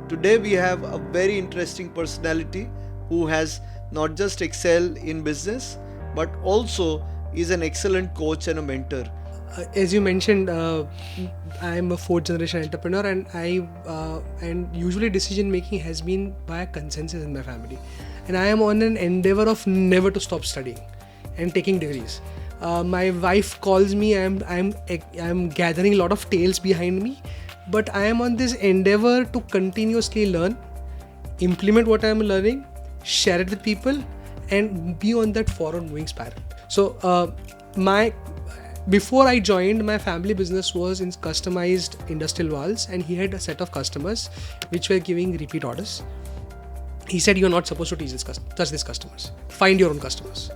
Today we have a very interesting personality who has not just excelled in business but also is an excellent coach and a mentor. As you mentioned, I'm a fourth generation entrepreneur, and and usually decision making has been by a consensus in my family, and I am on an endeavor of never to stop studying and taking degrees. My wife calls me. I'm gathering a lot of tales behind me, but I am on this endeavor to continuously learn, implement what I'm learning, share it with people, and be on that forward moving spiral. So my before I joined, my family business was in customized industrial valves, and he had a set of customers which were giving repeat orders. He said, "You're not supposed to touch these customers. Find your own customers."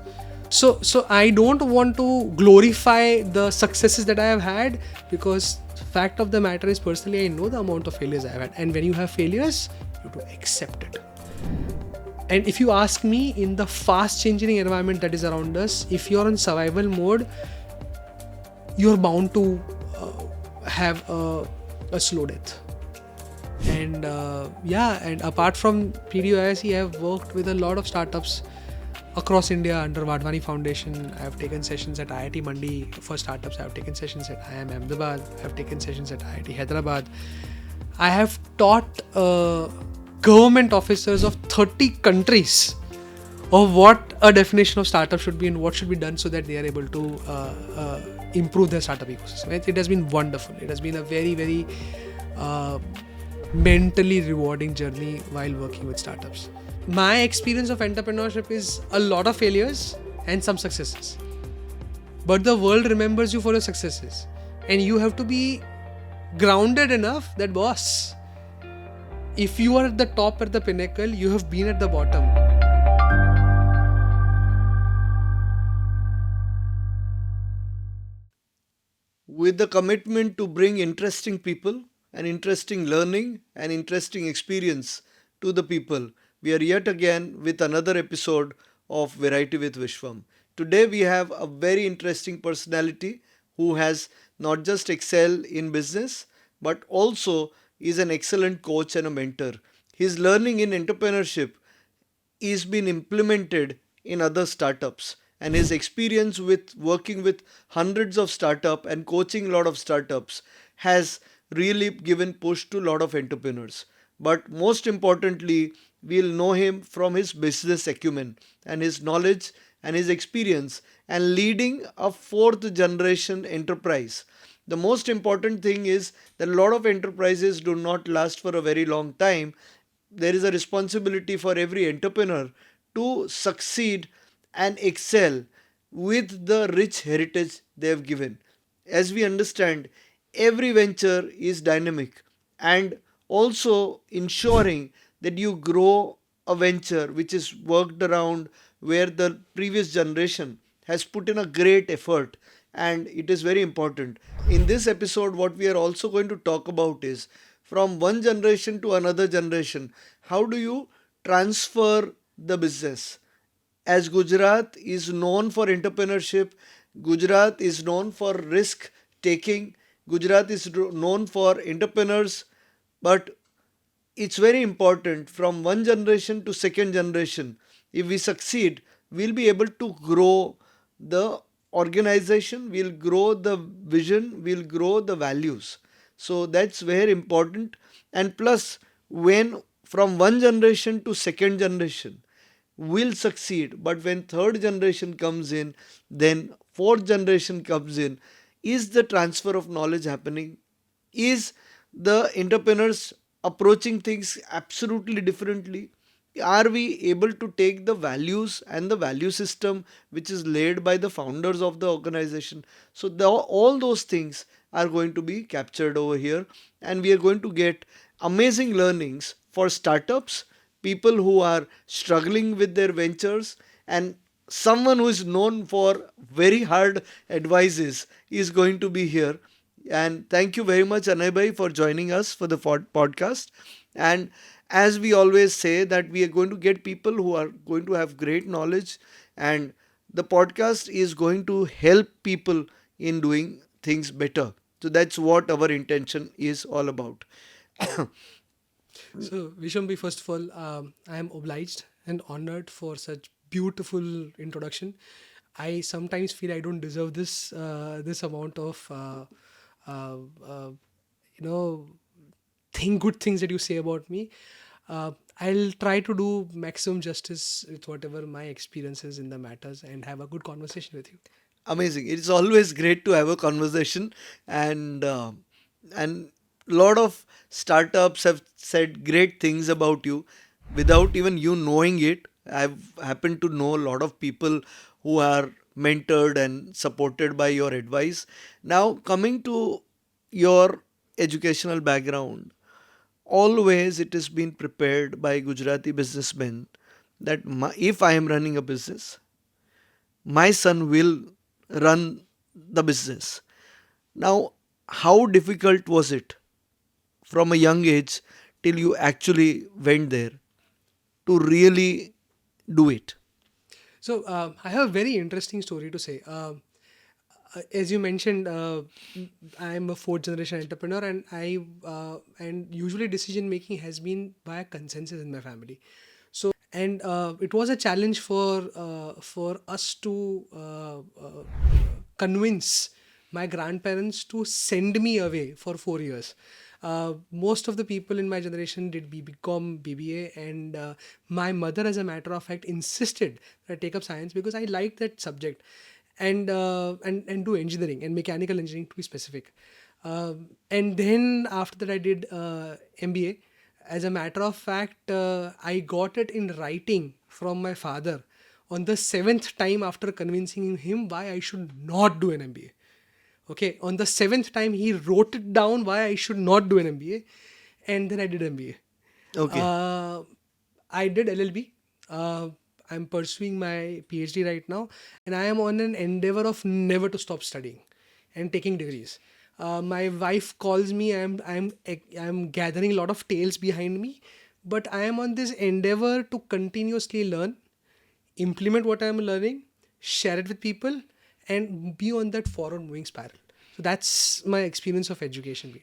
So I don't want to glorify the successes that I have had, because fact of the matter is, personally, I know the amount of failures I have had, and when you have failures, you have to accept it. And if you ask me, in the fast changing environment that is around us, if you're in survival mode, you're bound to have a slow death. And and apart from PDOIC, I have worked with a lot of startups across India under Wadhwani Foundation. I have taken sessions at IIT Mandi for startups. I have taken sessions at IIM Ahmedabad. I have taken sessions at IIT Hyderabad. I have taught government officers of 30 countries of what a definition of startup should be and what should be done so that they are able to improve their startup ecosystem. It has been wonderful. It has been a very, very mentally rewarding journey while working with startups. My experience of entrepreneurship is a lot of failures and some successes. But the world remembers you for your successes. And you have to be grounded enough that, boss, if you are at the top, at the pinnacle, you have been at the bottom. With the commitment to bring interesting people and interesting learning and interesting experience to the people, we are yet again with another episode of Variety with Vishwam. Today we have a very interesting personality who has not just excelled in business but also is an excellent coach and a mentor. His learning in entrepreneurship is being implemented in other startups, and his experience with working with hundreds of startups and coaching a lot of startups has really given push to a lot of entrepreneurs. But most importantly, we'll know him from his business acumen and his knowledge and his experience and leading a fourth generation enterprise. The most important thing is that a lot of enterprises do not last for a very long time. There is a responsibility for every entrepreneur to succeed and excel with the rich heritage they have given. As we understand, every venture is dynamic, and also ensuring that you grow a venture which is worked around where the previous generation has put in a great effort, and it is very important. In this episode, what we are also going to talk about is from one generation to another generation, how do you transfer the business? As Gujarat is known for entrepreneurship, Gujarat is known for risk taking, Gujarat is known for entrepreneurs, but it's very important from one generation to second generation. If we succeed, we'll be able to grow the organization, we'll grow the vision, we'll grow the values. So that's very important. And plus, when from one generation to second generation, will succeed, but when third generation comes in, then fourth generation comes in, is the transfer of knowledge happening? Is the entrepreneurs approaching things absolutely differently? Are we able to take the values and the value system which is laid by the founders of the organization? So all those things are going to be captured over here, and we are going to get amazing learnings for startups, people who are struggling with their ventures, and someone who is known for very hard advices is going to be here. And thank you very much, Anay bhai, for joining us for the podcast. And as we always say, that we are going to get people who are going to have great knowledge, and the podcast is going to help people in doing things better. So that's what our intention is all about. So, Vishambi, first of all, I am obliged and honored for such beautiful introduction. I sometimes feel I don't deserve this amount of uh, uh, you know good things that you say about me. I'll try to do maximum justice with whatever my experiences in the matters and have a good conversation with you. Amazing. It's always great to have a conversation, and and lot of startups have said great things about you without even you knowing it. I've happened to know a lot of people who are mentored and supported by your advice. Now, coming to your educational background, always it has been prepared by Gujarati businessmen that if I am running a business, my son will run the business. Now, how difficult was it from a young age till you actually went there to really do it? So I have a very interesting story to say. As you mentioned, I am a fourth generation entrepreneur, and and usually decision making has been by consensus in my family. And it was a challenge for us to convince my grandparents to send me away for 4 years. Most of the people in my generation did BCom, BBA, and my mother, as a matter of fact, insisted that I take up science because I liked that subject, and do engineering and mechanical engineering to be specific. And then after that, I did MBA. As a matter of fact, I got it in writing from my father on the seventh time after convincing him why I should not do an MBA. Okay, on the seventh time, he wrote it down why I should not do an MBA, and then I did MBA. Okay. I did LLB. I'm pursuing my PhD right now, and I am on an endeavor of never to stop studying and taking degrees. My wife calls me. I'm gathering a lot of tales behind me, but I am on this endeavor to continuously learn, implement what I'm learning, share it with people, and be on that forward moving spiral. So that's my experience of education.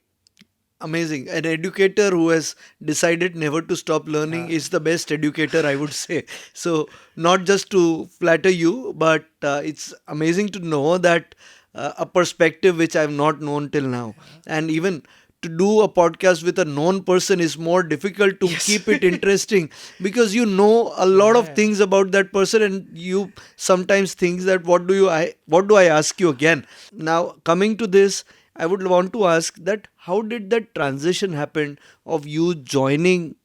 Amazing. An educator who has decided never to stop learning Uh, is the best educator, I would say. So, not just to flatter you, but it's amazing to know that a perspective which I've not known till now. And even to do a podcast with a known person is more difficult to yes. keep it interesting because you know a lot of Yeah. things about that person, and you sometimes think that what do I ask you again. Now, coming to this, I would want to ask that how did that transition happen of you joining?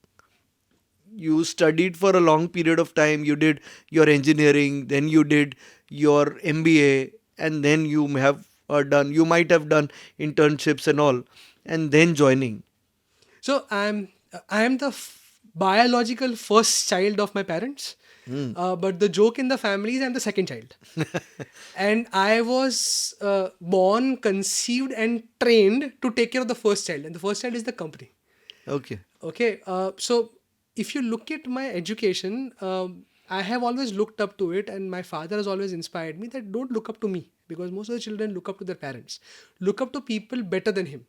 You studied for a long period of time, you did your engineering, then you did your MBA, and then you might have done internships and all, and then joining. So I am the biological first child of my parents, but the joke in the family is I'm the second child, and I was born, conceived, and trained to take care of the first child, and the first child is the company. Okay. Okay, so if you look at my education, I have always looked up to it, and my father has always inspired me that don't look up to me because most of the children look up to their parents, look up to people better than him.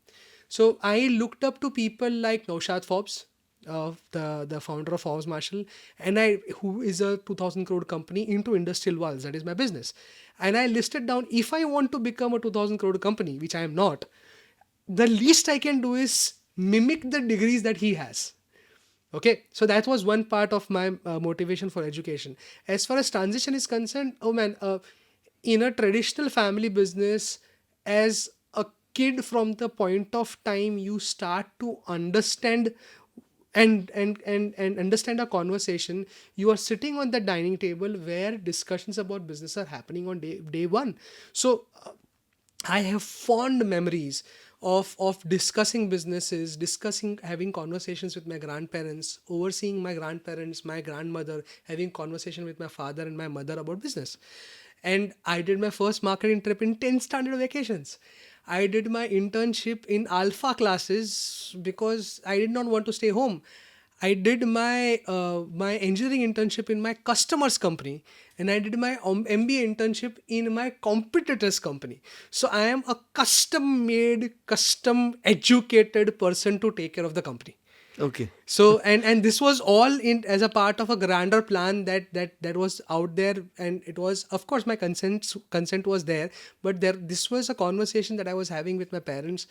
So I looked up to people like Naushad Forbes, the founder of Forbes Marshall, and I who is a 2,000 crore company into industrial valves. That is my business, and I listed down if I want to become a 2,000 crore company, which I am not, the least I can do is mimic the degrees that he has. Okay, so that was one part of my motivation for education. As far as transition is concerned, oh man, in a traditional family business, as a kid, from the point of time you start to understand and understand a conversation, you are sitting on the dining table where discussions about business are happening on day one. So I have fond memories of discussing businesses, discussing, having conversations with my grandparents, overseeing my grandparents, my grandmother, having conversation with my father and my mother about business. And I did my first marketing trip in 10th standard vacations. I did my internship in alpha classes because I did not want to stay home. I did my engineering internship in my customer's company, and I did my MBA internship in my competitor's company. So I am a custom made, custom educated person to take care of the company. Okay. So and this was all in as a part of a grander plan that was out there, and it was, of course, my consent was there, but there this was a conversation that I was having with my parents,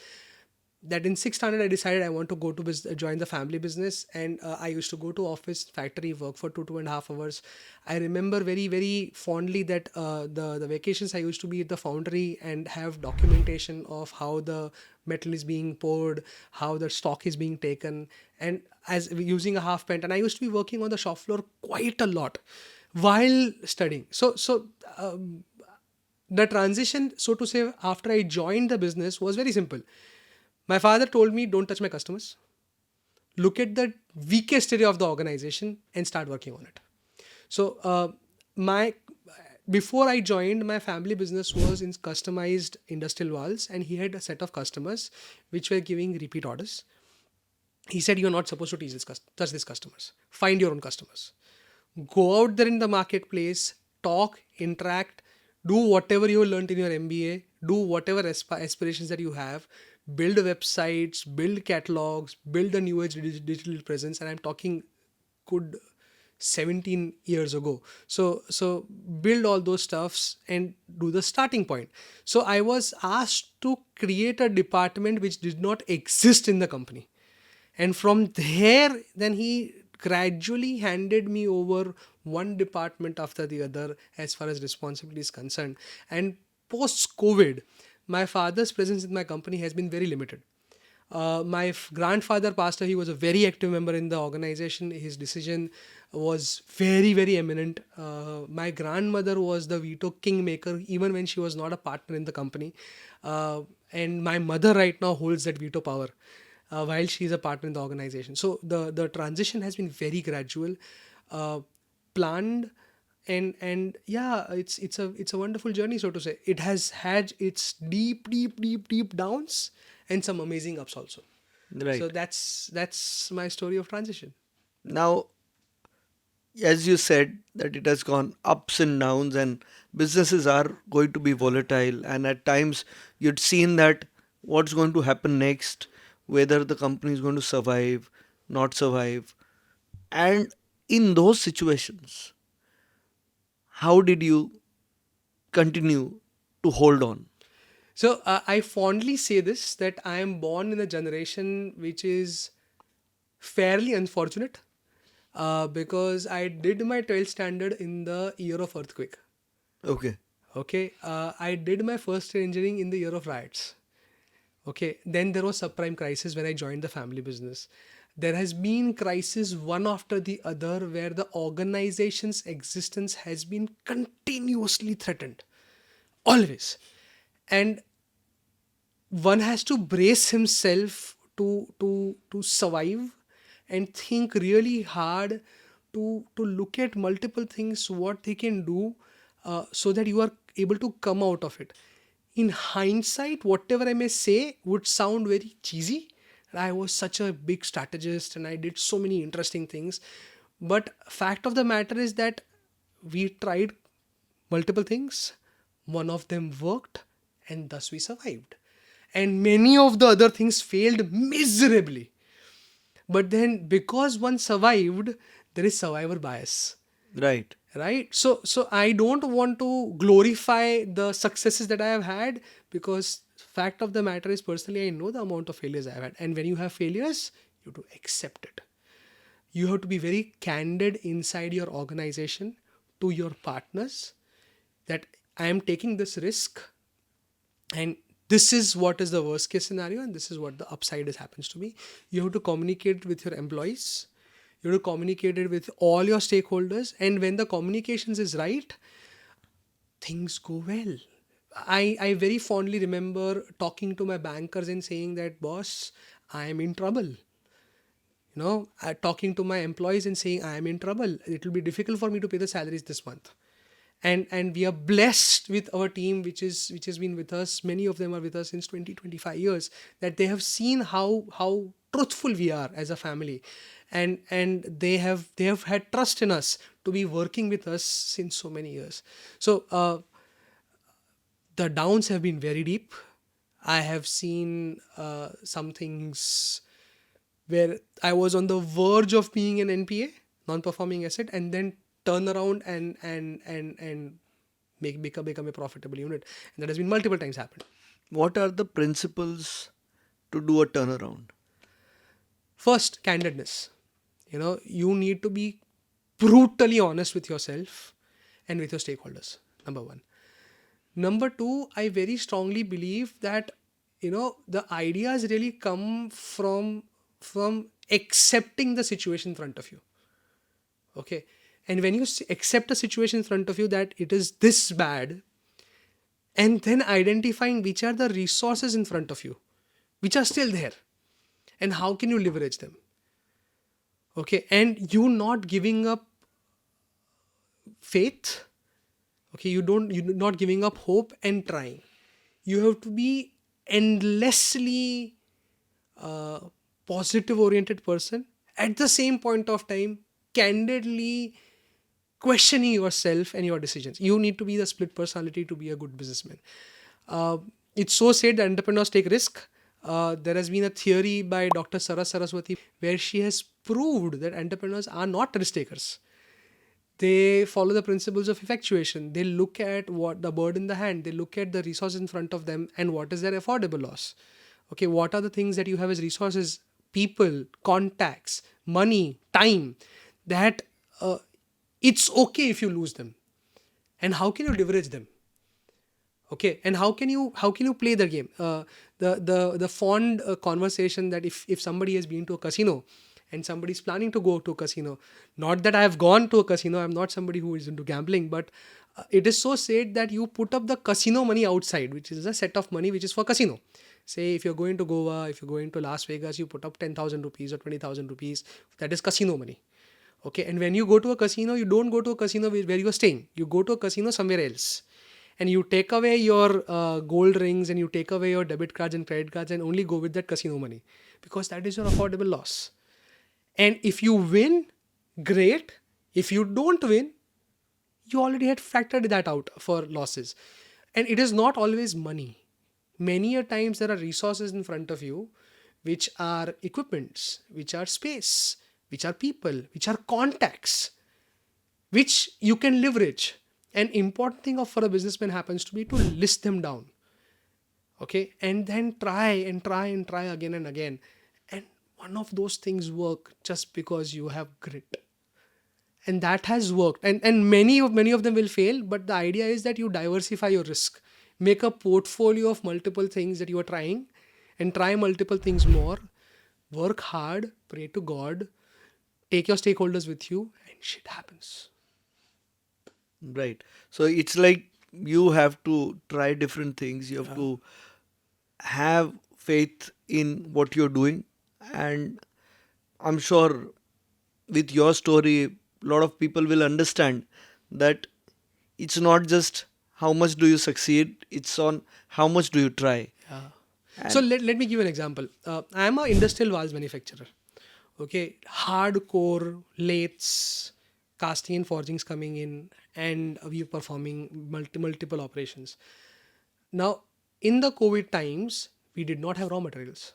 that in sixth standard I decided I want to go to join the family business. And I used to go to office factory, work for 2.5 hours. I remember very very fondly that the vacations I used to be at the foundry and have documentation of how the metal is being poured, how the stock is being taken, and as using a half pant. And I used to be working on the shop floor quite a lot while studying. The transition, so to say, after I joined the business was very simple. My father told me, don't touch my customers. Look at the weakest area of the organization and start working on it. So, my before I joined, my family business was in customized industrial valves, and he had a set of customers which were giving repeat orders. He said, you're not supposed to touch these customers. Find your own customers. Go out there in the marketplace, talk, interact, do whatever you learned in your MBA, do whatever aspirations that you have, build websites, build catalogs, build a new age digital presence. And I'm talking good 17 years ago. So build all those stuffs and do the starting point. So I was asked to create a department which did not exist in the company. And from there, then he gradually handed me over one department after the other as far as responsibility is concerned. And post COVID, my father's presence in my company has been very limited. My grandfather passed away. He was a very active member in the organization. His decision was very, very eminent. My grandmother was the veto kingmaker, even when she was not a partner in the company. And my mother right now holds that veto power while she's a partner in the organization. So the transition has been very gradual, planned, and yeah, it's a wonderful journey, so to say. It has had its deep downs and some amazing ups also. So Right. that's my story of transition. Now, as you said, that it has gone ups and downs, and businesses are going to be volatile, and at times you'd seen that what's going to happen next, whether the company is going to survive, not survive. And in those situations, how did you continue to hold on? So I fondly say this, that I am born in a generation which is fairly unfortunate, because I did my 12th standard in the year of earthquake. Okay. Okay, I did my first year engineering in the year of riots. Okay, then there was subprime crisis when I joined the family business. There has been crisis one after the other where the organization's existence has been continuously threatened, always. And one has to brace himself to survive and think really hard to look at multiple things what they can do, so that you are able to come out of it. In hindsight, whatever I may say would sound very cheesy. I was such a big strategist and I did so many interesting things, but fact of the matter is that we tried multiple things. One of them worked, and thus we survived. And many of the other things failed miserably. But then, because one survived, there is survivor bias, Right. right? So I don't want to glorify the successes that I have had, because fact of the matter is, personally, I know the amount of failures I have had. And when you have failures, you have to accept it. You have to be very candid inside your organization to your partners, that I am taking this risk, and this is what is the worst case scenario, and this is what the upside is happens to me. You have to communicate with your employees, you have to communicate it with all your stakeholders, and when the communications is right, things go well. I very fondly remember talking to my bankers and saying that, boss, I am in trouble. Talking to my employees and saying, I am in trouble, it will be difficult for me to pay the salaries this month. And we are blessed with our team, which has been with us. Many of them are with us since 20-25 years, that they have seen how truthful we are as a family, and they have had trust in us to be working with us since so many years. So the downs have been very deep. I have seen some things where I was on the verge of being an NPA, non-performing asset, and then turn around and become a profitable unit. And that has been multiple times happened. What are the principles to do a turnaround? First, candidness. You need to be brutally honest with yourself and with your stakeholders. Number one. Number two, I very strongly believe that the ideas really come from accepting the situation in front of you. Okay, and when you accept a situation in front of you that it is this bad, and then identifying which are the resources in front of you, which are still there, and how can you leverage them. Okay, and you not giving up faith. Okay, you're not giving up hope and trying. You have to be endlessly uh, positive oriented person, at the same point of time candidly questioning yourself and your decisions. You need to be the split personality to be a good businessman. uh, it's so said that entrepreneurs take risk. There has been a theory by Dr. Saraswati where she has proved that entrepreneurs are not risk takers. They follow the principles of effectuation. They look at what the bird in the hand, they look at the resources in front of them and what is their affordable loss. Okay, what are the things that you have as resources? People, contacts, money, time, that it's okay if you lose them. And how can you leverage them? Okay, and how can you play the game? The fond conversation that if somebody has been to a casino and somebody is planning to go to a casino, not that I have gone to a casino, I'm not somebody who is into gambling, but it is so said that you put up the casino money outside, which is a set of money which is for casino. Say if you're going to Goa, if you're going to Las Vegas, you put up 10,000 rupees or 20,000 rupees. That is casino money. Okay, and when you go to a casino, you don't go to a casino where you're staying. You go to a casino somewhere else, and you take away your gold rings and you take away your debit cards and credit cards and only go with that casino money, because that is your affordable loss. And if you win, great. If you don't win, you already had factored that out for losses. And it is not always money. Many a times there are resources in front of you, which are equipments, which are space, which are people, which are contacts, which you can leverage. An important thing for a businessman happens to be to list them down. Okay, and then try and try and try again and again. And one of those things work just because you have grit. And that has worked. And many of them will fail, but the idea is that you diversify your risk. Make a portfolio of multiple things that you are trying and try multiple things more. Work hard, pray to God, take your stakeholders with you, and shit happens. Right. So it's like you have to try different things. You have to have faith in what you're doing. And I'm sure with your story, a lot of people will understand that it's not just how much do you succeed, it's on how much do you try. Yeah. So And let me give you an example. I am an industrial valves manufacturer. Okay, hardcore lathes, casting and forgings coming in, and we are performing multiple operations. Now, in the COVID times, we did not have raw materials.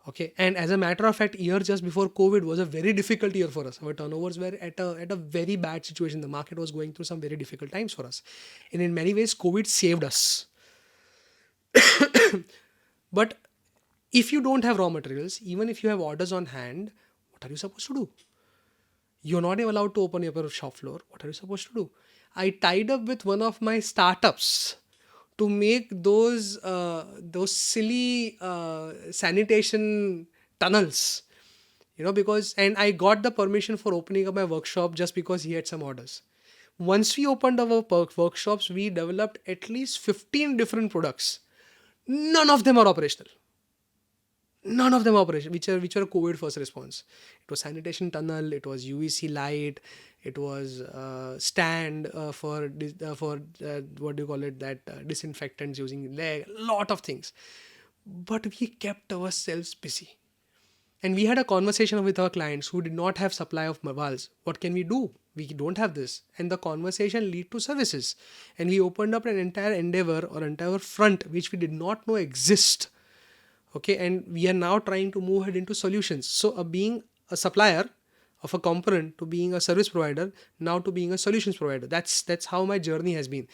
Okay, and as a matter of fact, year just before COVID was a very difficult year for us. Our turnovers were at a very bad situation. The market was going through some very difficult times for us, and in many ways, COVID saved us. But if you don't have raw materials, even if you have orders on hand, what are you supposed to do? You're not even allowed to open your shop floor. What are you supposed to do? I tied up with one of my startups to make those silly sanitation tunnels. Because and I got the permission for opening up my workshop just because he had some orders. Once we opened our workshops, we developed at least 15 different products. None of them are operational. None of them operation, which are COVID first response. It was sanitation tunnel, it was UVC light, it was stand for what do you call it, that disinfectants using leg, lot of things. But we kept ourselves busy. And we had a conversation with our clients who did not have supply of valves. What can we do? We don't have this. And the conversation lead to services. And we opened up an entire endeavor or entire front which we did not know exist. Okay, and we are now trying to move ahead into solutions. So being a supplier of a component to being a service provider, now to being a solutions provider. That's how my journey has been.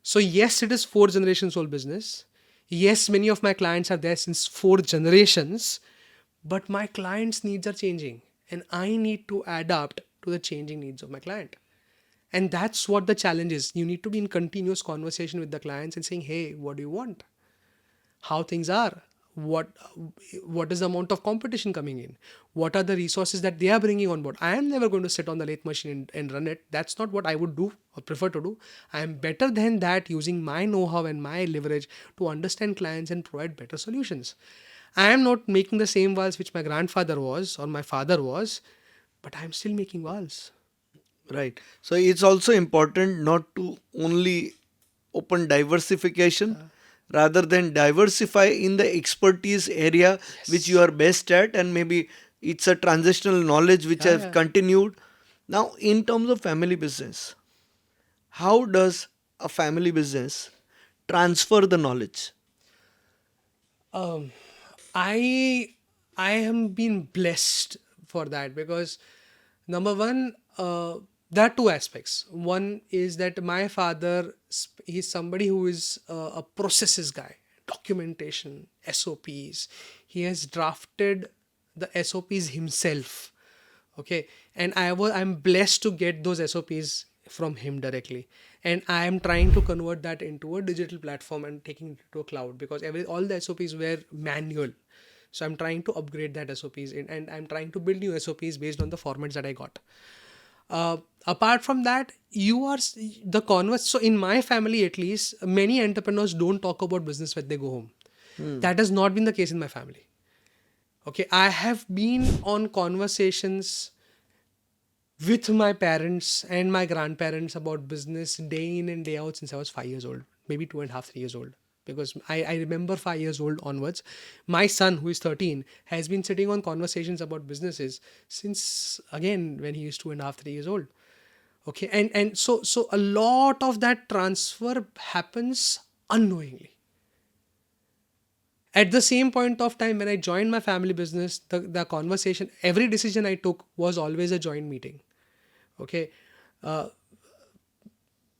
So yes, it is 4 generations old business. Yes, many of my clients are there since 4 generations, but my clients' needs are changing, and I need to adapt to the changing needs of my client. And that's what the challenge is. You need to be in continuous conversation with the clients and saying, hey, what do you want? How things are, what what is the amount of competition coming in, what are the resources that they are bringing on board. I am never going to sit on the lathe machine and run it. That's not what I would do or prefer to do. I am better than that, using my know-how and my leverage to understand clients and provide better solutions. I am not making the same walls which my grandfather was or my father was, but I am still making walls. Right. So it's also important not to only open diversification, rather than diversify in the expertise area which you Yes. are best at, and maybe it's a transitional knowledge which Yeah, have yeah. continued. Now, in terms of family business, how does a family business transfer the knowledge? Um, I I am been blessed for that because number one, there are two aspects. One is that my father, he's somebody who is a processes guy, documentation, SOPs. He has drafted the SOPs himself. Okay, and I'm blessed to get those SOPs from him directly, and I am trying to convert that into a digital platform and taking it to a cloud, because all the SOPs were manual. So I'm trying to upgrade that SOPs and I'm trying to build new SOPs based on the formats that I got. Apart from that, the converse. So in my family, at least, many entrepreneurs don't talk about business when they go home. That has not been the case in my family. Okay, I have been on conversations with my parents and my grandparents about business day in and day out since I was 5 years old, maybe 2.5, 3 years old. Because I remember 5 years old onwards. My son, who is 13, has been sitting on conversations about businesses since, again, when he is 2.5, 3 years old. Okay, and so a lot of that transfer happens unknowingly. At the same point of time, when I joined my family business, the conversation, every decision I took was always a joint meeting. Okay, uh,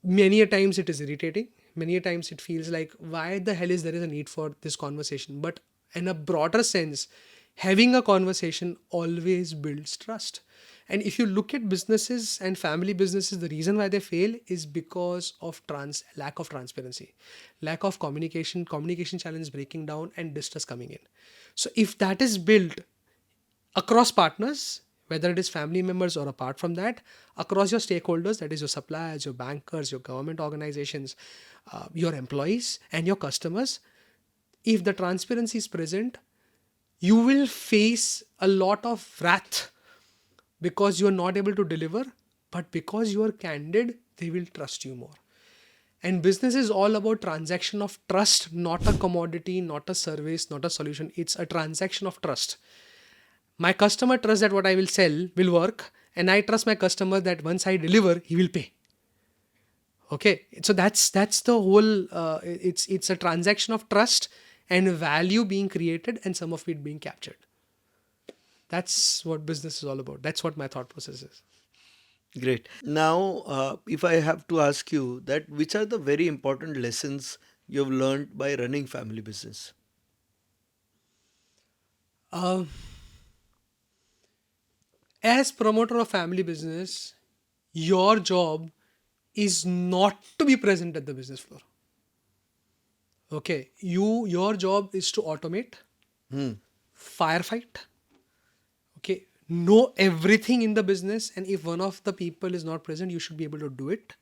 many a times it is irritating, many a times it feels like, why the hell is there is a need for this conversation? But in a broader sense, having a conversation always builds trust. And if you look at businesses and family businesses, the reason why they fail is because of lack of transparency, lack of communication challenge breaking down, and distrust coming in. So if that is built across partners, whether it is family members or apart from that, across your stakeholders, that is your suppliers, your bankers, your government organizations, your employees, and your customers, if the transparency is present, you will face a lot of wrath because you are not able to deliver, but because you are candid, they will trust you more. And business is all about transaction of trust, not a commodity, not a service, not a solution. It's a transaction of trust. My customer trusts that what I will sell will work, and I trust my customer that once I deliver, he will pay. Okay, so that's the whole. It's a transaction of trust and value being created, and some of it being captured. That's what business is all about. That's what my thought process is. Great. Now, if I have to ask you that, which are the very important lessons you've learned by running family business? Um, as promoter of family business, your job is not to be present at the business floor. Okay, your job is to automate, Hmm. firefight, okay, know everything in the business, and if one of the people is not present, you should be able to do it.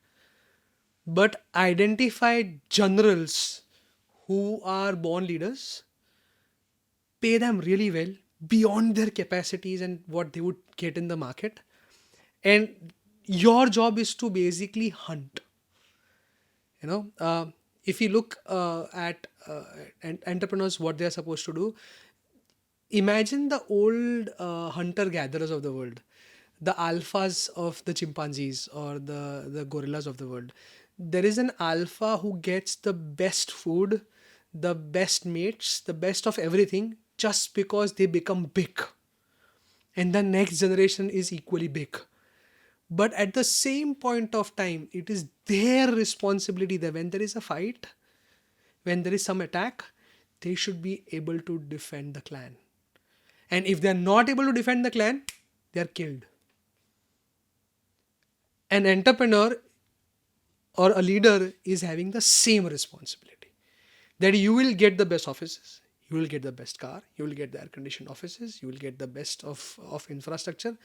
But identify generals who are born leaders, pay them really well beyond their capacities and what they would get in the market, and your job is to basically hunt. If you look at entrepreneurs, what they are supposed to do, imagine the old hunter gatherers of the world, the alphas of the chimpanzees or the gorillas of the world. There is an alpha who gets the best food, the best mates, the best of everything, just because they become big. And the next generation is equally big. But at the same point of time, it is their responsibility that when there is a fight, when there is some attack, they should be able to defend the clan. And if they are not able to defend the clan, they are killed. An entrepreneur or a leader is having the same responsibility, that you will get the best offices, you will get the best car, you will get the air conditioned offices, you will get the best of infrastructure.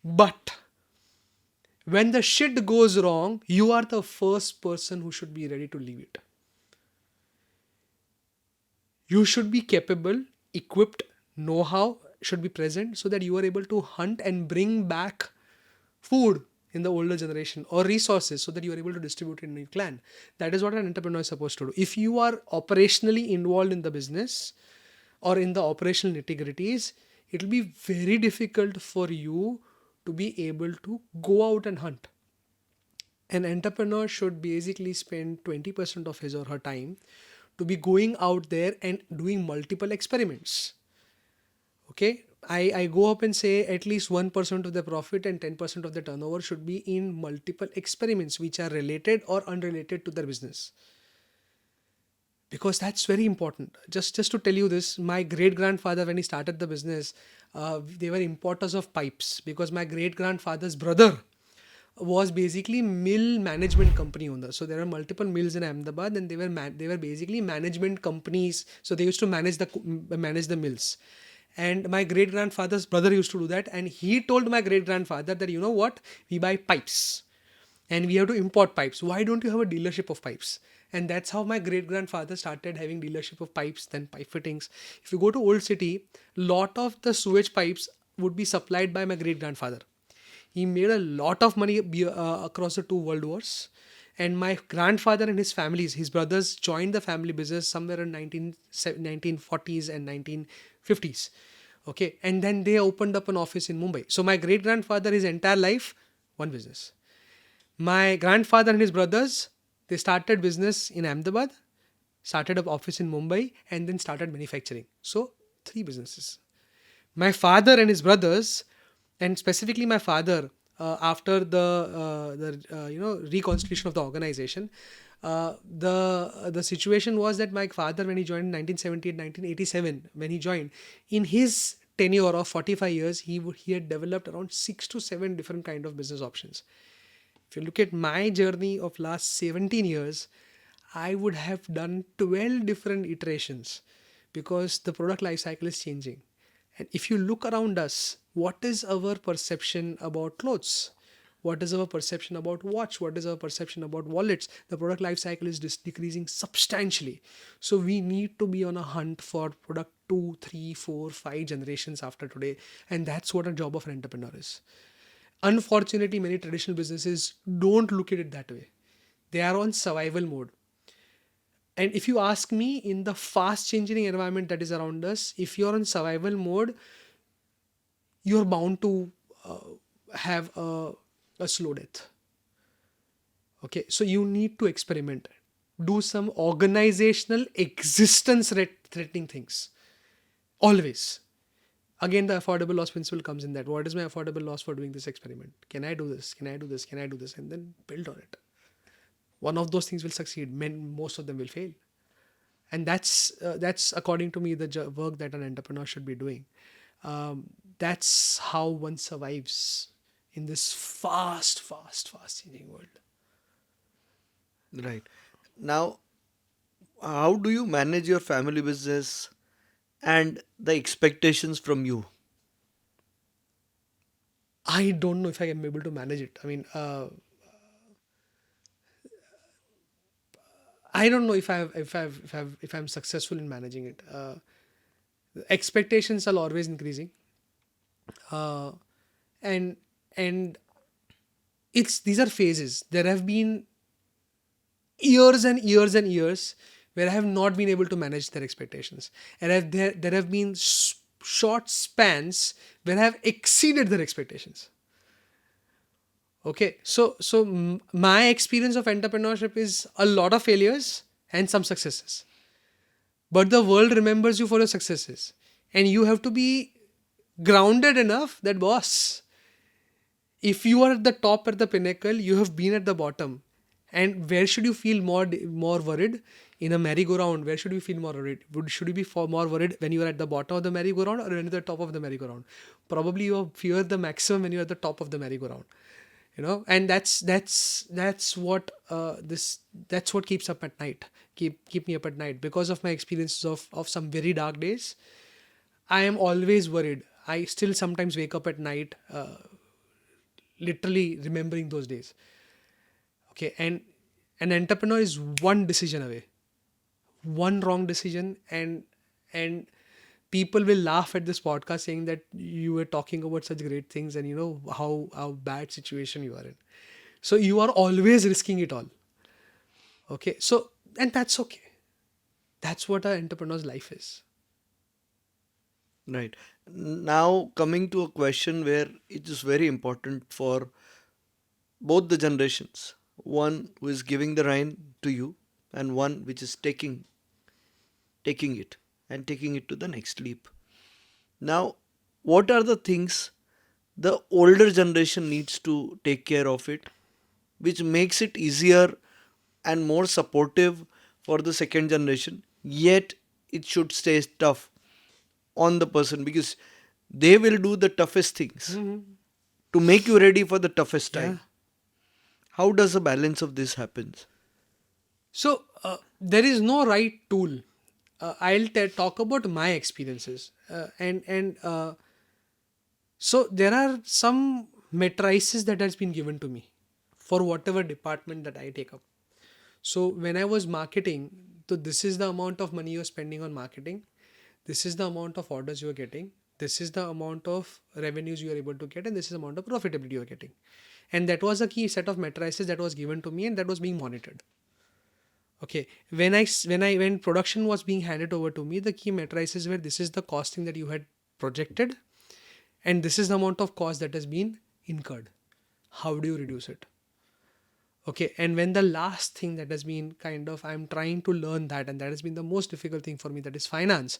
But when the shit goes wrong, you are the first person who should be ready to leave it. You should be capable, equipped, know-how should be present so that you are able to hunt and bring back food in the older generation or resources so that you are able to distribute it in your clan. That is what an entrepreneur is supposed to do. If you are operationally involved in the business or in the operational nitty-gritties, it will be very difficult for you to be able to go out and hunt. An entrepreneur should basically spend 20% of his or her time to be going out there and doing multiple experiments. Okay, I go up and say at least 1% of the profit and 10% of the turnover should be in multiple experiments which are related or unrelated to their business, because that's very important. Just to tell you this, my great grandfather, when he started the business, they were importers of pipes, because my great grandfather's brother was basically mill management company owner. So there are multiple mills in Ahmedabad, and they were basically management companies. So they used to manage the mills. And my great grandfather's brother used to do that, and he told my great grandfather that, you know what, we buy pipes and we have to import pipes. Why don't you have a dealership of pipes? And that's how my great grandfather started having dealership of pipes, then pipe fittings. If you go to Old City, lot of the sewage pipes would be supplied by my great grandfather. He made a lot of money across the two world wars. And my grandfather and his families, his brothers, joined the family business somewhere in 1940s and 1950s. Okay. And then they opened up an office in Mumbai. So my great grandfather, his entire life, one business. My grandfather and his brothers, they started business in Ahmedabad, started up office in Mumbai, and then started manufacturing. So three businesses. My father and his brothers, and specifically my father, after the reconstitution of the organization, the situation was that my father, when he joined in 1978, 1987, when he joined, in his tenure of 45 years, he had developed around 6 to 7 different kind of business options. If you look at my journey of last 17 years, I would have done 12 different iterations, because the product life cycle is changing. And if you look around us, what is our perception about clothes? What is our perception about watch? What is our perception about wallets? The product life cycle is decreasing substantially. So we need to be on a hunt for product 2, 3, 4, 5 generations after today. And that's what a job of an entrepreneur is. Unfortunately, many traditional businesses don't look at it that way. They are on survival mode. And if you ask me, in the fast changing environment that is around us, if you're in survival mode, you're bound to have a slow death. Okay, so you need to experiment, do some organizational existence threatening things. Always. Again, the affordable loss principle comes in that. What is my affordable loss for doing this experiment? Can I do this? Can I do this? Can I do this? And then build on it. One of those things will succeed. Most of them will fail. And that's according to me the work that an entrepreneur should be doing. That's how one survives in this fast changing world. Right. Now, how do you manage your family business and the expectations from you? I don't know if I am able to manage it. I mean, I don't know if I'm successful in managing it. Expectations are always increasing, uh, and and these are phases. There have been years and years and years where I have not been able to manage their expectations, and there have been short spans where I have exceeded their expectations. Okay, so my experience of entrepreneurship is a lot of failures and some successes. but the world remembers you for your successes, and you have to be grounded enough that, boss, if you are at the top, at the pinnacle, you have been at the bottom. And where should you feel more worried? In a merry-go-round, where should you feel more worried? Should you be more worried when you are at the bottom of the merry-go-round, or when you're at the top of the merry-go-round? Probably you fear the maximum when you're at the top of the merry-go-round. And that's what that's what keeps up at night, keep me up at night, because of my experiences of some very dark days. I am always worried. I still sometimes wake up at night, literally remembering those days. Okay, and an entrepreneur is one decision away, one wrong decision, and people will laugh at this podcast saying that you were talking about such great things, and how bad situation you are in. So you are always risking it all. Okay, so, and that's okay. That's what an entrepreneur's life is. Right. Now, coming to a question where it is very important for both the generations, one who is giving the rein to you and one which is taking it and taking it to the next leap. Now, what are the things the older generation needs to take care of it, which makes it easier and more supportive for the second generation, yet it should stay tough on the person, because they will do the toughest things to make you ready for the toughest Yeah. time. How does a balance of this happens? So there is no right tool. I'll talk about my experiences, and so there are some matrices that has been given to me for whatever department that I take up. So when I was marketing, so this is the amount of money you're spending on marketing. This is the amount of orders you are getting. This is the amount of revenues you are able to get, and this is the amount of profitability you are getting. And that was a key set of matrices that was given to me, and that was being monitored. Okay, when production was being handed over to me, the key matrices were: this is the costing that you had projected, and this is the amount of cost that has been incurred. How do you reduce it? Okay, and when the last thing that has been kind of, I'm trying to learn that, and that has been the most difficult thing for me, that is finance.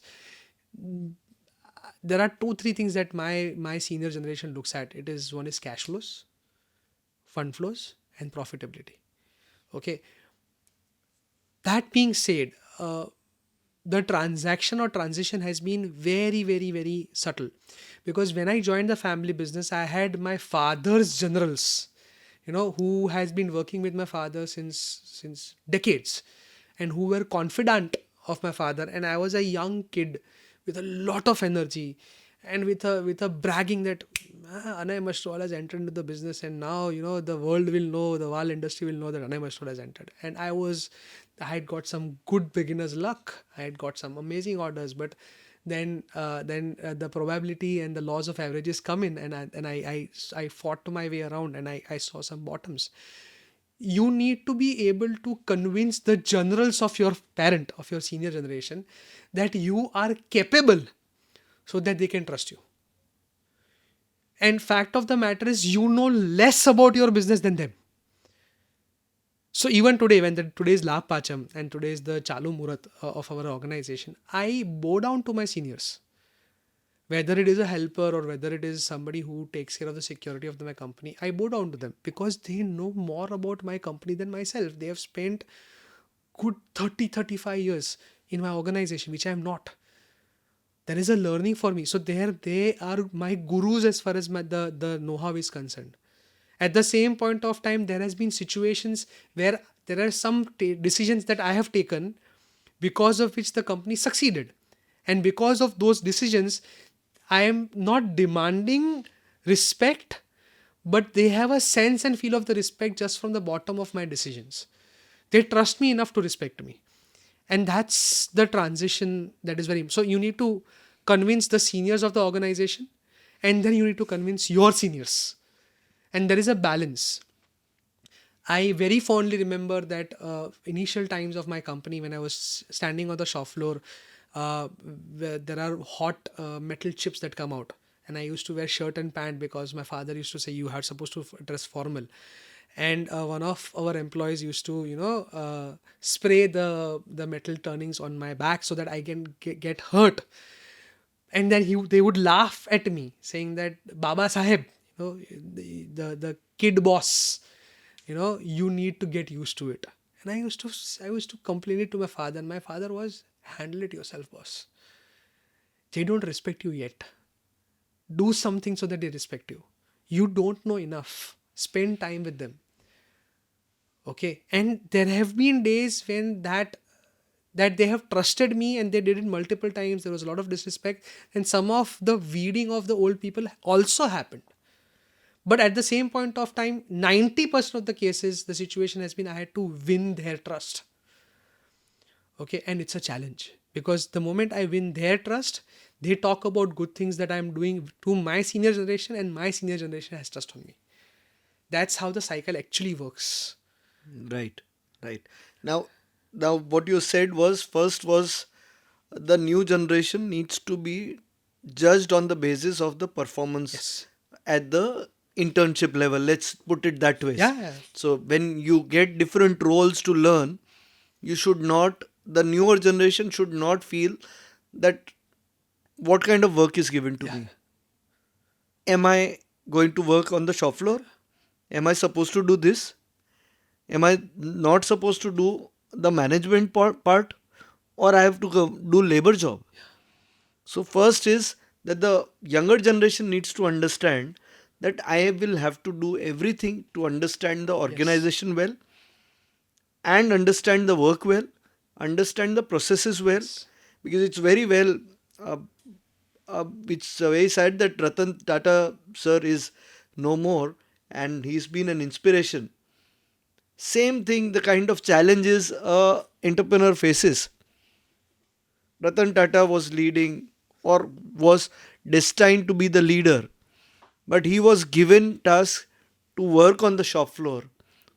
There are 2 3 things that my senior generation looks at. It is, one is cash flows, fund flows, and profitability. Okay, that being said, the transaction or transition has been very, very, very subtle, because when I joined the family business, I had my father's generals, who has been working with my father since decades, and who were confidant of my father. And I was a young kid with a lot of energy, and with a bragging that, Anay Mashruwala has entered into the business, and now the world will know, the whole industry will know that Anay Mashruwala has entered. And I had got some good beginner's luck. I had got some amazing orders, but then the probability and the laws of averages come in, and I fought my way around, and I saw some bottoms. You need to be able to convince the generals of your parent, of your senior generation, that you are capable, so that they can trust you. And fact of the matter is, you know less about your business than them. So even today, when today is Labh Pacham and today is the Chalu Murat of our organization, I bow down to my seniors. Whether it is a helper or whether it is somebody who takes care of the security of my company, I bow down to them, because they know more about my company than myself. They have spent good 30 35 years in my organization, which I am not. There is a learning for me. So they are my gurus as far as the know-how is concerned. At the same point of time, there has been situations where there are some decisions that I have taken, because of which the company succeeded. And because of those decisions, I am not demanding respect, but they have a sense and feel of the respect just from the bottom of my decisions. They trust me enough to respect me. And that's the transition that is very. So you need to convince the seniors of the organization, and then you need to convince your seniors. And there is a balance. I very fondly remember that initial times of my company, when I was standing on the shop floor, where there are hot metal chips that come out, and I used to wear shirt and pant, because my father used to say you are supposed to dress formal. and one of our employees used to spray the metal turnings on my back so that I can get hurt. And then they would laugh at me saying that, Baba Sahib, the kid boss, you need to get used to it. And I used to complain it to my father, and my father was, handle it yourself, boss. They don't respect you yet. Do something so that they respect you. You don't know enough. Spend time with them. Okay. And there have been days when that they have trusted me and they did it multiple times. There was a lot of disrespect, and some of the weeding of the old people also happened. But at the same point of time, 90% of the cases, the situation has been I had to win their trust. Okay. And it's a challenge, because the moment I win their trust, they talk about good things that I'm doing to my senior generation, and my senior generation has trust on me. That's how the cycle actually works. Right, right. Now, now what you said was, first was the new generation needs to be judged on the basis of the performance Yes. at the internship level. Let's put it that way. Yeah. So when you get different roles to learn, you should not, the newer generation should not feel that what kind of work is given to Yeah. me. Am I going to work on the shop floor? Am I supposed to do this? Am I not supposed to do the management part, or I have to do labor job? So first is that the younger generation needs to understand that I will have to do everything to understand the Yes. organization well, and understand the work well, understand the processes well, Yes. because it's very well, uh, it's very sad that Ratan Tata sir is no more, and he's been an inspiration. Same thing, the kind of challenges a entrepreneur faces. Ratan Tata was leading, or was destined to be the leader, but he was given task to work on the shop floor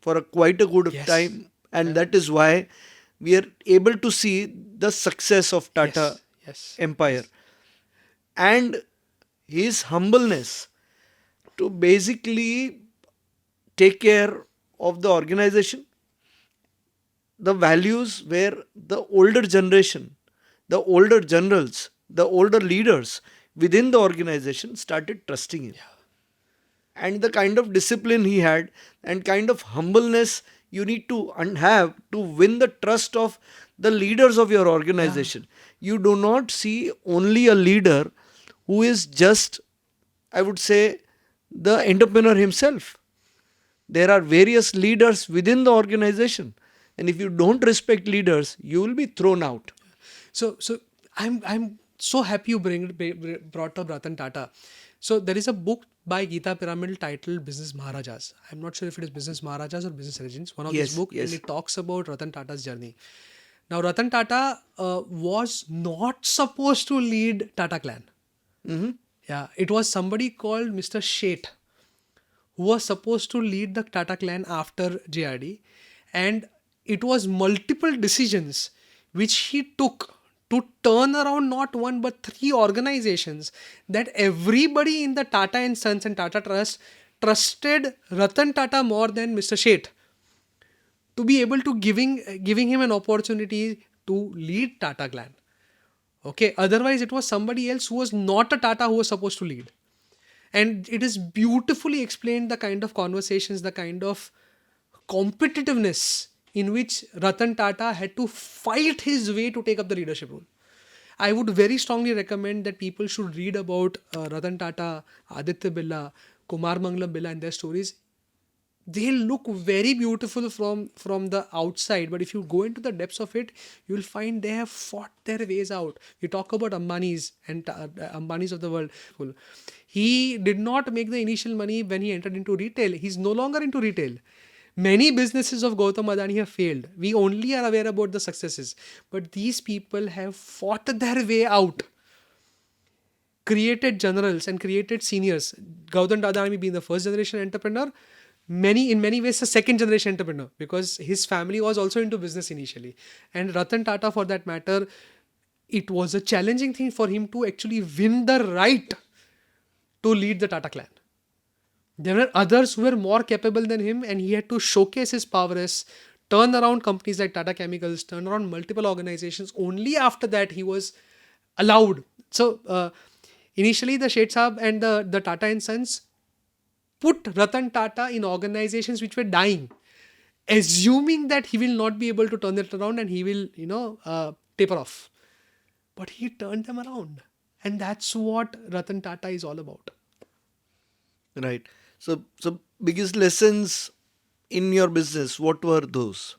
for quite a good Yes. time, and Yeah. that is why we are able to see the success of Tata Yes. Yes. empire, Yes. and his humbleness to basically take care of the organization, the values where the older generation, the older generals, the older leaders within the organization started trusting him. And the kind of discipline he had, and kind of humbleness you need to have to win the trust of the leaders of your Yeah. organization. You do not see only a leader who is just, I would say, the entrepreneur himself. There are various leaders within the organization, and if you don't respect leaders, you will be thrown out. So I'm so happy you brought up Ratan Tata. So there is a book by Geeta Pyramidal titled Business Maharajas. I'm not sure if it is Business Maharajas or Business Legends, one of these Yes, books, and yes. it talks about Ratan Tata's journey. Now, Ratan Tata was not supposed to lead Tata Clan. Hmm. Yeah, it was somebody called Mr. Sheth who was supposed to lead the Tata clan after JRD, and it was multiple decisions which he took to turn around not one but three organizations, that everybody in the Tata and Sons and Tata Trust trusted Ratan Tata more than Mr. Sheth, to be able to giving him an opportunity to lead Tata clan. Okay, otherwise it was somebody else who was not a Tata who was supposed to lead. And it is beautifully explained, the kind of conversations, the kind of competitiveness in which Ratan Tata had to fight his way to take up the leadership role. I would very strongly recommend that people should read about Ratan Tata, Aditya Birla, Kumar Mangalam Birla and their stories. They look very beautiful from the outside, but if you go into the depths of it, you'll find they have fought their ways out. You talk about Ambani's and Ambani's of the world. He did not make the initial money when he entered into retail. He's no longer into retail. Many businesses of Gautam Adani have failed. We only are aware about the successes, but these people have fought their way out, created generals and created seniors. Gautam Adani being the first generation entrepreneur, in many ways a second generation entrepreneur, because his family was also into business initially. And Ratan Tata, for that matter, it was a challenging thing for him to actually win the right to lead the Tata clan. There were others who were more capable than him, and he had to showcase his prowess, turn around companies like Tata Chemicals, turn around multiple organizations. Only after that he was allowed. So initially, the Sheth Saab and the Tata and Sons put Ratan Tata in organizations which were dying, assuming that he will not be able to turn it around and he will, taper off. But he turned them around, and that's what Ratan Tata is all about. Right. So biggest lessons in your business, what were those?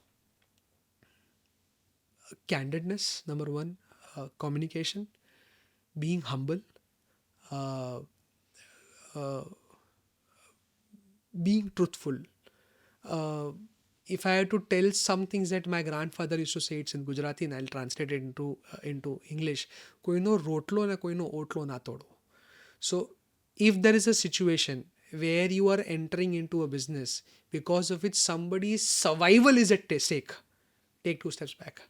Candidness, number one, communication, being humble, uh, uh, being truthful. Uh, if I had to tell some things that my grandfather used to say, it's in Gujarati and I'll translate it into English. Koi no rotlo na koi no otlo na todo. So if there is a situation where you are entering into a business because of which somebody's survival is at stake, take two steps back.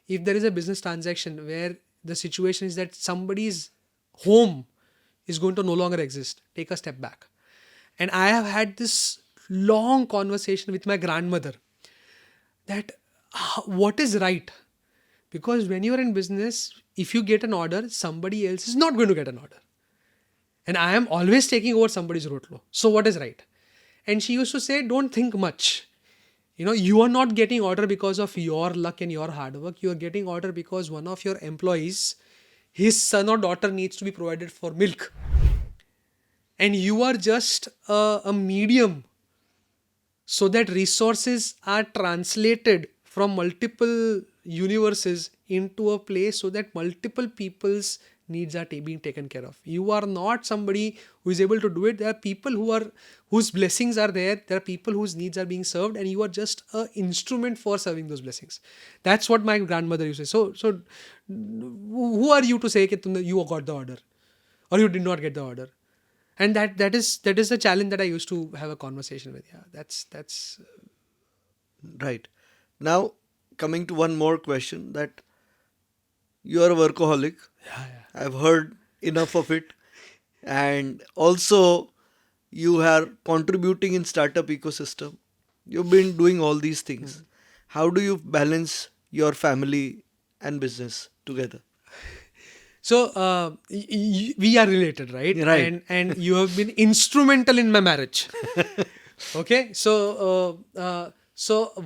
If there is a business transaction where the situation is that somebody's home is going to no longer exist, take a step back. And I have had this long conversation with my grandmother that what is right? Because when you're in business, if you get an order, somebody else is not going to get an order. And I am always taking over somebody's rotlo. So what is right? And she used to say, don't think much. You are not getting order because of your luck and your hard work. You are getting order because one of your employees, his son or daughter needs to be provided for milk. And you are just a medium so that resources are translated from multiple universes into a place so that multiple people's needs are being taken care of. You are not somebody who is able to do it. There are people whose blessings are there. There are people whose needs are being served, and you are just an instrument for serving those blessings. That's what my grandmother used to say. So who are you to say that you got the order or you did not get the order? And that is the challenge that I used to have a conversation with. Yeah, that's Right. Now, coming to one more question, that you are a workaholic. I've heard enough of it. And also, you are contributing in startup ecosystem. You've been doing all these things. How do you balance your family and business together? so we are related, right? Right. And you have been instrumental in my marriage. Okay, so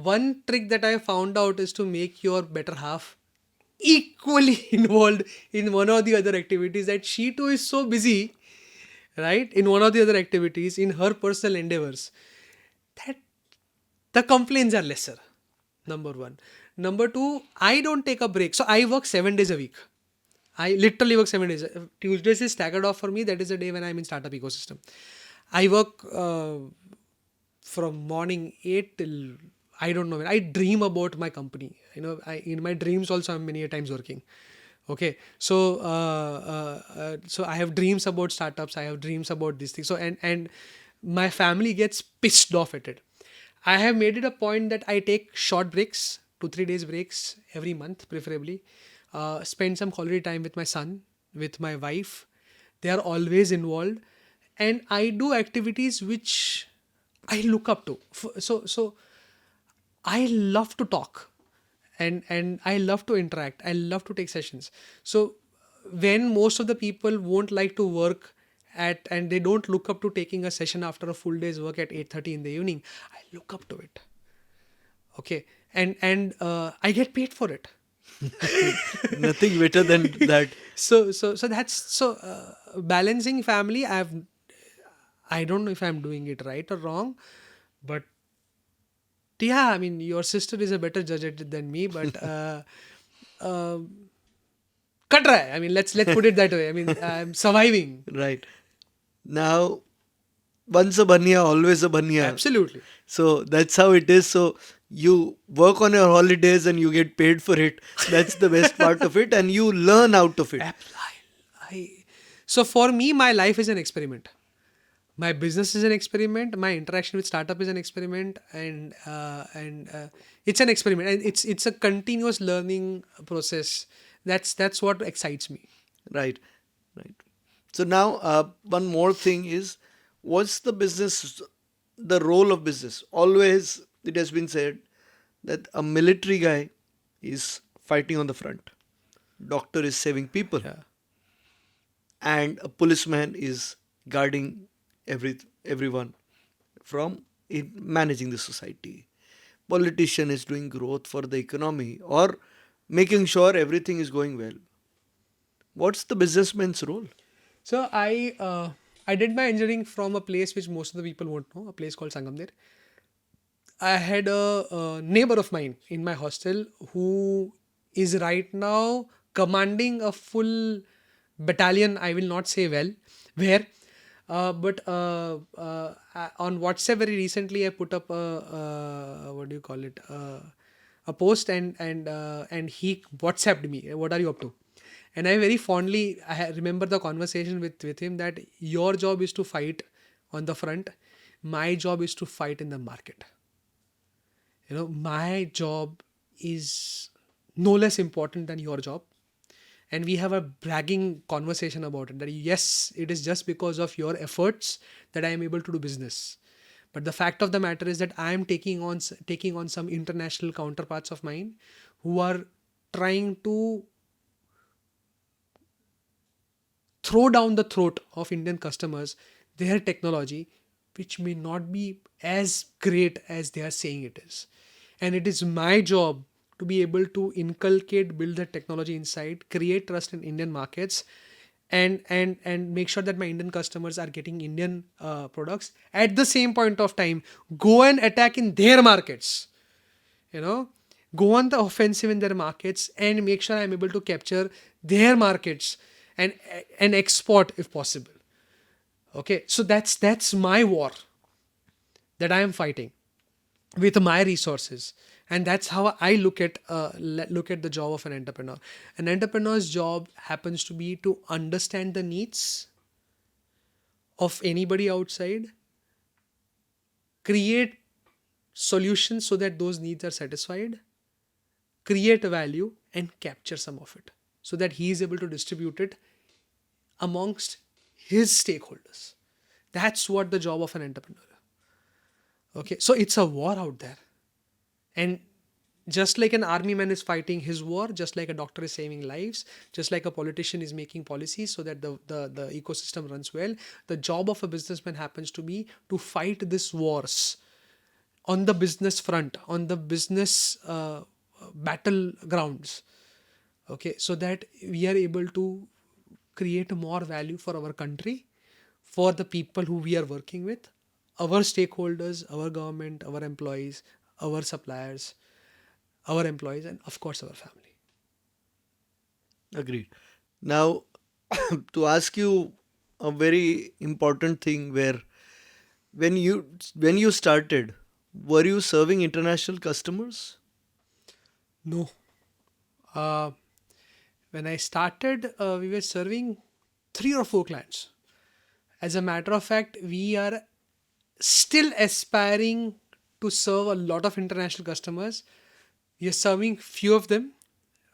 one trick that I found out is to make your better half equally involved in one or the other activities, that she too is so busy, right, in one or the other activities in her personal endeavors, that the complaints are lesser. Number one. Number two, I don't take a break. So I work 7 days a week. I literally work 7 days. Tuesdays is staggered off for me. That is the day when I'm in startup ecosystem. I work from morning 8 till I don't know when. I dream about my company. In my dreams also I'm many a times working. Okay, so I have dreams about startups. I have dreams about these things. So and my family gets pissed off at it. I have made it a point that I take short breaks, 2-3 days breaks every month, preferably. Spend some quality time with my son, with my wife. They are always involved, and I do activities which I look up to. So I love to talk, and I love to interact. I love to take sessions. So when most of the people won't like to work at, and they don't look up to taking a session after a full day's work at 8:30 in the evening, I look up to it. Okay, and I get paid for it. Nothing better than that. So that's balancing family. I don't know if I'm doing it right or wrong, but yeah, I mean, your sister is a better judge at it than me, but uh, cut raha hai. I mean, let's put it that way. I mean, I'm surviving. Right. Now, once a banya, always a banya. Absolutely. So that's how it is. So you work on your holidays and you get paid for it. That's the best part of it, and you learn out of it. I, so for me, my life is an experiment. My business is an experiment. My interaction with startup is an experiment, and it's an experiment, and it's a continuous learning process. That's what excites me. Right. Right. So now, one more thing is, What's the business, the role of business? Always it has been said that a military guy is fighting on the front, doctor is saving people, Yeah. and a policeman is guarding everyone from managing the society. Politician is doing growth for the economy or making sure everything is going well. What's the businessman's role? So I did my engineering from a place which most of the people won't know, a place called Sangamner. I had a neighbor of mine in my hostel who is right now commanding a full battalion. I will not say well where, but on WhatsApp very recently I put up a what do you call it, a post, and he WhatsApped me, "What are you up to?" And I very fondly remember the conversation with him that your job is to fight on the front, my job is to fight in the market. My job is no less important than your job, and we have a bragging conversation about it, that yes, it is just because of your efforts that I am able to do business. But the fact of the matter is that I am taking on some international counterparts of mine who are trying to throw down the throat of Indian customers their technology, which may not be as great as they are saying it is. And it is my job to be able to inculcate, build the technology inside, create trust in Indian markets, and make sure that my Indian customers are getting Indian products. At the same point of time, go and attack in their markets. You know, go on the offensive in their markets and make sure I'm able to capture their markets and and export if possible. Okay, so that's my war that I am fighting with my resources, and that's how I look at the job of an entrepreneur. An entrepreneur's job happens to be to understand the needs of anybody outside, create solutions so that those needs are satisfied, create a value, and capture some of it so that he is able to distribute it amongst his stakeholders. That's what the job of an entrepreneur. Okay, so it's a war out there. And just like an army man is fighting his war, just like a doctor is saving lives, just like a politician is making policies so that the ecosystem runs well, the job of a businessman happens to be to fight these wars on the business front, on the business battlegrounds. Okay, so that we are able to create more value for our country, for the people who we are working with, our stakeholders, our government, our employees, our suppliers, our employees, and of course our family. Agreed. Now, to ask you a very important thing, where when you started, were you serving international customers? No. uh, when I started, we were serving 3 or 4 clients. As a matter of fact, we are still aspiring to serve a lot of international customers. We are serving few of them,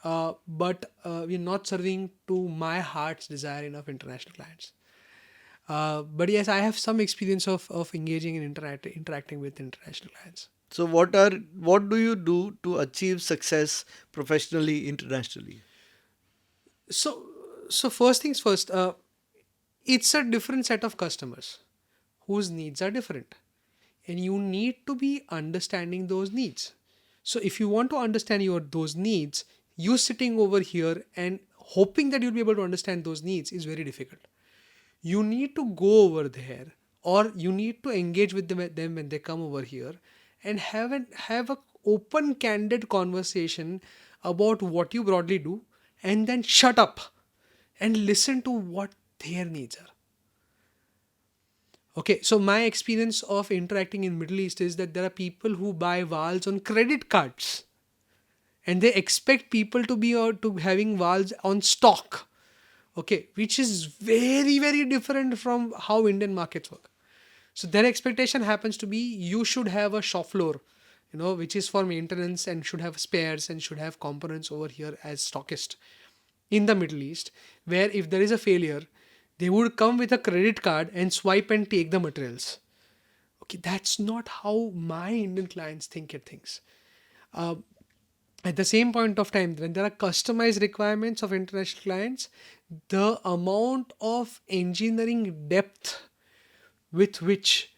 but we're not serving to my heart's desire enough international clients. But yes, I have some experience of engaging in interacting with international clients. So what do you do to achieve success professionally internationally? So, so first things first, it's a different set of customers whose needs are different, and you need to be understanding those needs. So if you want to understand your those needs, you sitting over here and hoping that you'll be able to understand those needs is very difficult. You need to go over there, or you need to engage with them when they come over here, and have a open candid conversation about what you broadly do, and then shut up and listen to what their needs are. Okay, so my experience of interacting in Middle East is that there are people who buy vals on credit cards, and they expect people to be to having vals on stock. Okay, which is very very different from how Indian markets work. So their expectation happens to be you should have a shop floor, which is for maintenance and should have spares and should have components over here as stockist in the Middle East, where if there is a failure, They would come with a credit card and swipe and take the materials. Okay, that's not how my Indian clients think at things. Uh, at the same point of time, when there are customized requirements of international clients, the amount of engineering depth with which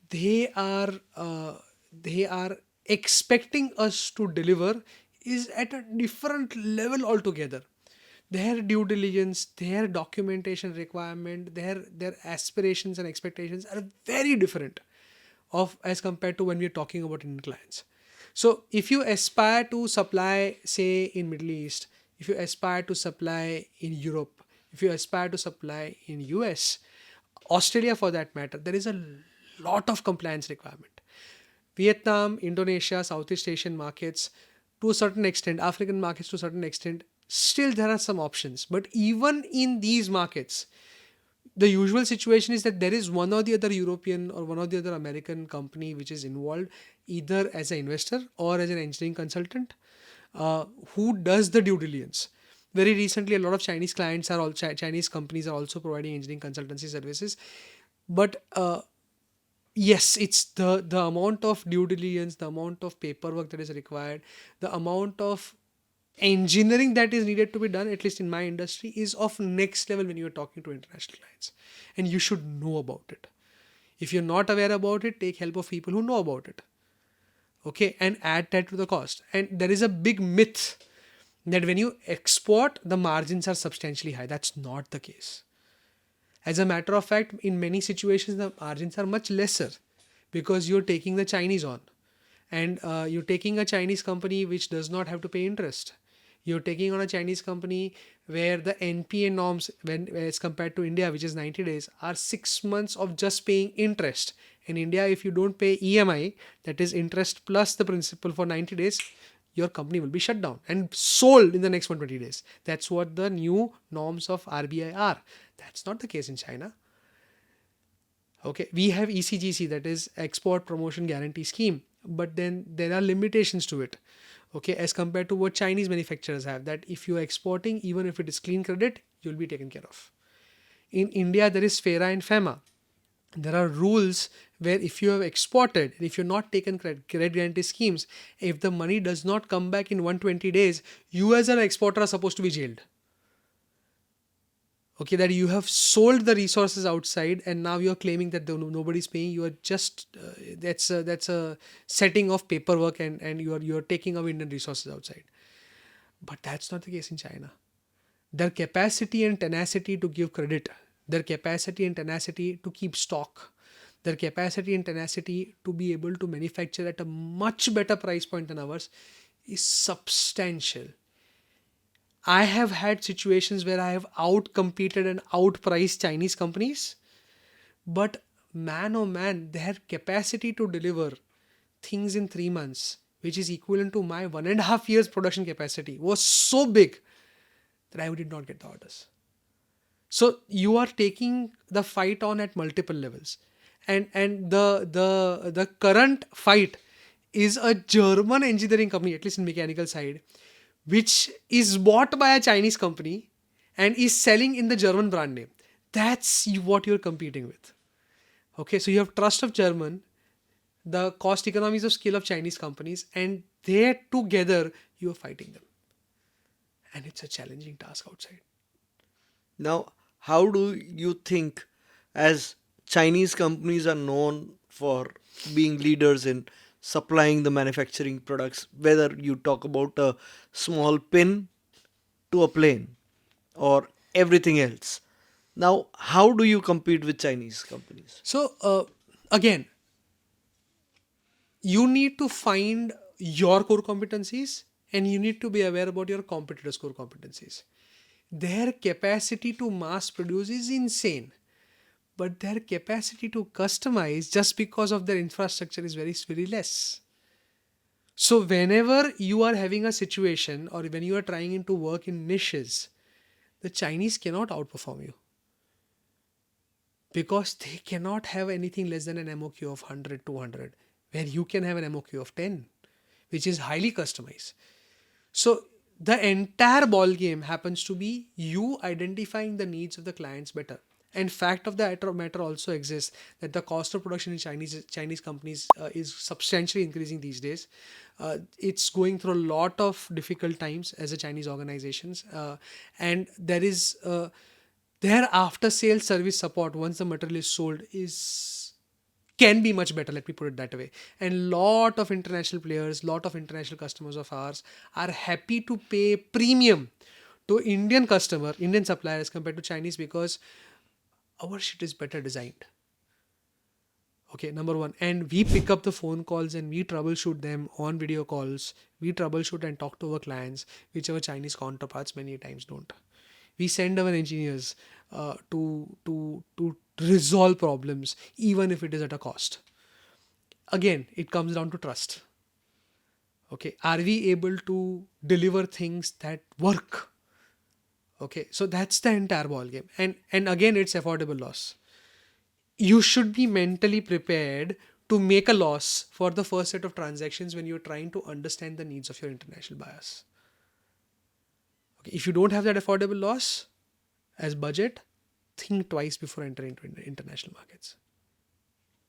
they are uh, they are expecting us to deliver is at a different level altogether. Their due diligence, their documentation requirement, their aspirations and expectations are very different of as compared to when we're talking about Indian clients. So if you aspire to supply, say in Middle East, if you aspire to supply in Europe, if you aspire to supply in US, Australia for that matter, there is a lot of compliance requirement. Vietnam, Indonesia, Southeast Asian markets to a certain extent, African markets to a certain extent, still there are some options. But even in these markets, the usual situation is that there is one or the other European or one or the other American company which is involved either as an investor or as an engineering consultant who does the due diligence. Very recently, a lot of Chinese clients are all Chinese companies are also providing engineering consultancy services. But yes, it's the amount of due diligence, the amount of paperwork that is required, the amount of engineering that is needed to be done, at least in my industry, is of next level when you are talking to international clients, and you should know about it. If you're not aware about it, take help of people who know about it. Okay, and add that to the cost. And there is a big myth that when you export, the margins are substantially high. That's not the case. As a matter of fact, in many situations, the margins are much lesser because you're taking the Chinese on, and you're taking a Chinese company which does not have to pay interest. You're taking on a Chinese company where the NPA norms, when as compared to India, which is 90 days, are 6 months of just paying interest. In India, if you don't pay EMI, that is interest plus the principal for 90 days, your company will be shut down and sold in the next 120 days. That's what the new norms of RBI are. That's not the case in China. Okay, we have ECGC, that is Export Promotion Guarantee Scheme, but then there are limitations to it. Okay, as compared to what Chinese manufacturers have, that if you are exporting, even if it is clean credit, you'll be taken care of. In India, there is FERA and FEMA. There are rules where if you have exported and if you're not taken credit guarantee schemes, if the money does not come back in 120 days, you as an exporter are supposed to be jailed. Okay, that you have sold the resources outside and now you're claiming that nobody's paying. You are just that's a setting of paperwork, and you're taking away Indian resources outside. But that's not the case in China. Their capacity and tenacity to give credit, their capacity and tenacity to keep stock, their capacity and tenacity to be able to manufacture at a much better price point than ours is substantial. I have had situations where I have outcompeted and outpriced Chinese companies, but man oh man, their capacity to deliver things in 3 months, which is equivalent to my 1.5 years production capacity, was so big that I did not get the orders. So you are taking the fight on at multiple levels, and the current fight is a German engineering company, at least in mechanical side, which is bought by a Chinese company and is selling in the German brand name. That's what you're competing with. Okay, so you have trust of German, the cost economies of scale of Chinese companies, and they together you are fighting them, and it's a challenging task outside. Now, how do you think, as Chinese companies are known for being leaders in supplying the manufacturing products, whether you talk about a small pin to a plane or everything else? Now, how do you compete with Chinese companies? So again, you need to find your core competencies and you need to be aware about your competitors' core competencies. Their capacity to mass produce is insane, but their capacity to customize just because of their infrastructure is very, very less. So, whenever you are having a situation or when you are trying to work in niches, the Chinese cannot outperform you because they cannot have anything less than an MOQ of 100, 200, where you can have an MOQ of 10, which is highly customized. So the entire ball game happens to be you identifying the needs of the clients better. And fact of the matter also exists that the cost of production in Chinese companies is substantially increasing these days. It's going through a lot of difficult times as a Chinese organizations, and there is their after sales service support once the material is sold is can be much better, let me put it that way. And lot of international players, lot of international customers of ours are happy to pay premium to Indian suppliers compared to Chinese, because our shit is better designed. Okay, number one. And we pick up the phone calls and we troubleshoot them on video calls. We troubleshoot and talk to our clients, which our Chinese counterparts many times don't. We send our engineers to resolve problems, even if it is at a cost. Again, it comes down to trust. Okay, are we able to deliver things that work? Okay, so that's the entire ball game. And again, it's affordable loss. You should be mentally prepared to make a loss for the first set of transactions when you're trying to understand the needs of your international buyers. Okay, if you don't have that affordable loss as budget, think twice before entering into international markets.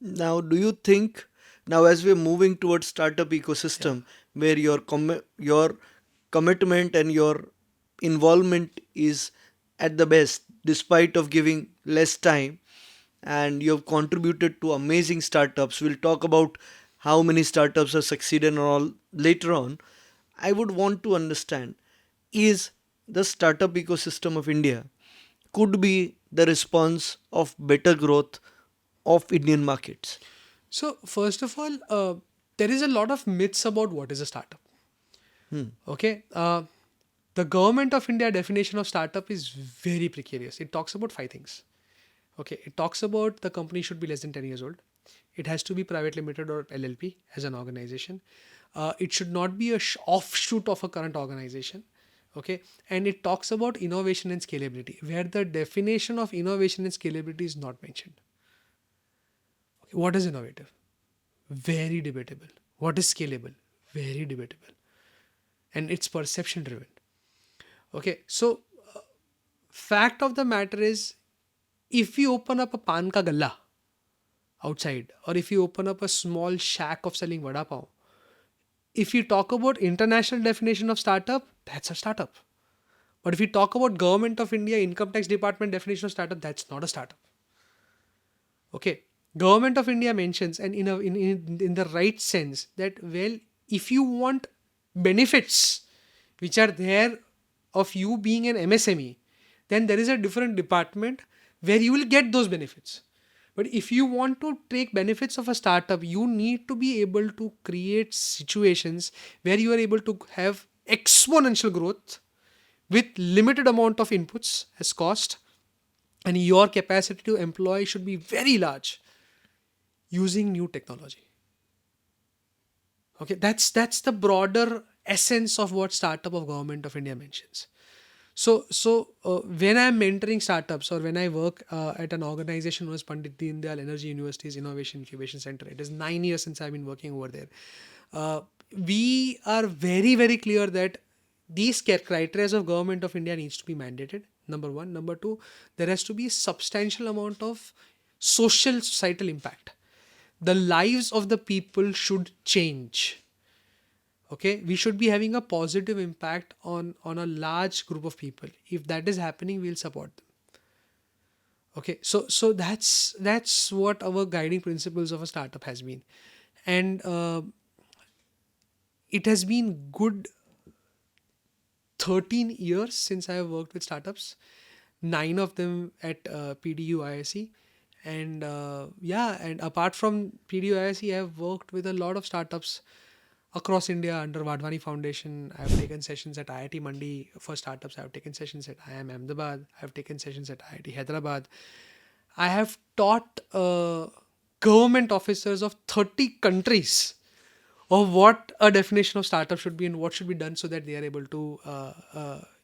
Now, do you think, now as we're moving towards startup Yeah. ecosystem where your commitment and your involvement is at the best, despite of giving less time, and you have contributed to amazing startups. We'll talk about how many startups have succeeded and all later on. I would want to understand, is the startup ecosystem of India could be the response of better growth of Indian markets? So first of all, there is a lot of myths about what is a startup. Hmm. Okay. The government of India definition of startup is very precarious. It talks about five things. Okay. It talks about the company should be less than 10 years old. It has to be private limited or LLP as an organization. It should not be a offshoot of a current organization. Okay. And it talks about innovation and scalability, where the definition of innovation and scalability is not mentioned. Okay. What is innovative? Very debatable. What is scalable? Very debatable. And it's perception driven. Okay. So fact of the matter is, if you open up a pan ka galla outside, or if you open up a small shack of selling vada pav, if you talk about international definition of startup, that's a startup. But if you talk about government of India income tax department definition of startup, that's not a startup. Okay, government of India mentions, and in the right sense, that well, if you want benefits which are there of you being an MSME, then there is a different department where you will get those benefits. But if you want to take benefits of a startup, you need to be able to create situations where you are able to have exponential growth with limited amount of inputs as cost, and your capacity to employ should be very large using new technology. Okay, that's the broader essence of what startup of government of India mentions. So when I'm mentoring startups, or when I work at an organization known as Pandit Deendayal Energy University's Innovation Incubation Center, it is 9 years since I've been working over there. Uh, we are very very clear that these criteria of government of India needs to be mandated. Number one. Number two, there has to be substantial amount of social societal impact. The lives of the people should change. Okay, we should be having a positive impact on a large group of people. If that is happening, we'll support them. Okay, so that's what our guiding principles of a startup has been. And it has been good 13 years since I have worked with startups, 9 of them at PDU ISE. And yeah, and apart from PDU ISE, I have worked with a lot of startups across India under Vadhwani Foundation. I have taken sessions at IIT Mandi for startups. I have taken sessions at IIM Ahmedabad. I have taken sessions at IIT Hyderabad. I have taught government officers of 30 countries of what a definition of startup should be and what should be done so that they are able to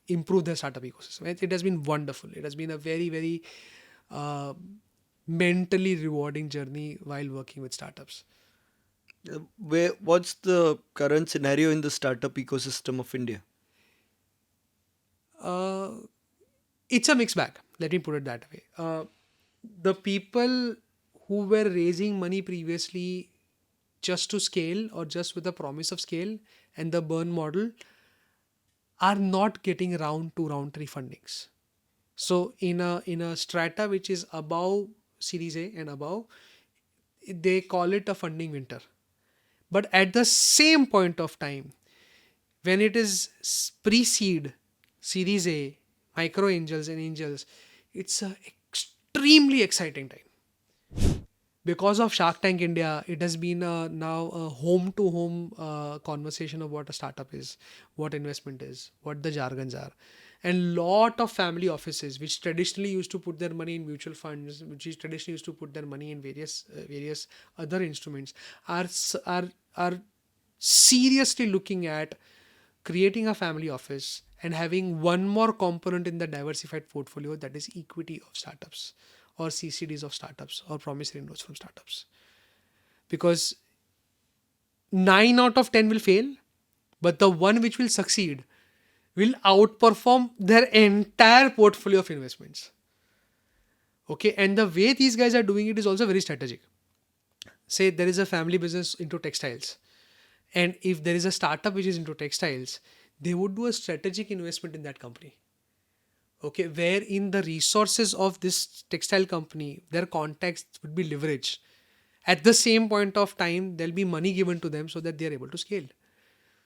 improve their startup ecosystem. It has been wonderful. It has been a very, very uh, mentally rewarding journey while working with startups. What's the current scenario in the startup ecosystem of India? Uh, it's a mixed bag. Let me put it that way. The people who were raising money previously just to scale or just with the promise of scale and the burn model are not getting round 3 fundings. So in a strata which is above Series A and above, they call it a funding winter. But at the same point of time, when it is pre-seed, Series A, micro angels and angels, it's a extremely exciting time. Because of Shark Tank India, it has been now a home to home conversation of what a startup is, what investment is, what the jargons are. And lot of family offices, which traditionally used to put their money in mutual funds, which is traditionally used to put their money in various other instruments, are are seriously looking at creating a family office and having one more component in the diversified portfolio, that is equity of startups or CCDs of startups or promissory notes from startups. Because 9 out of 10 will fail, but the one which will succeed will outperform their entire portfolio of investments. Okay, and the way these guys are doing it is also very strategic. Say there is a family business into textiles, and if there is a startup which is into textiles, they would do a strategic investment in that company. Okay, wherein the resources of this textile company, their contacts would be leveraged. At the same point of time, there'll be money given to them so that they are able to scale.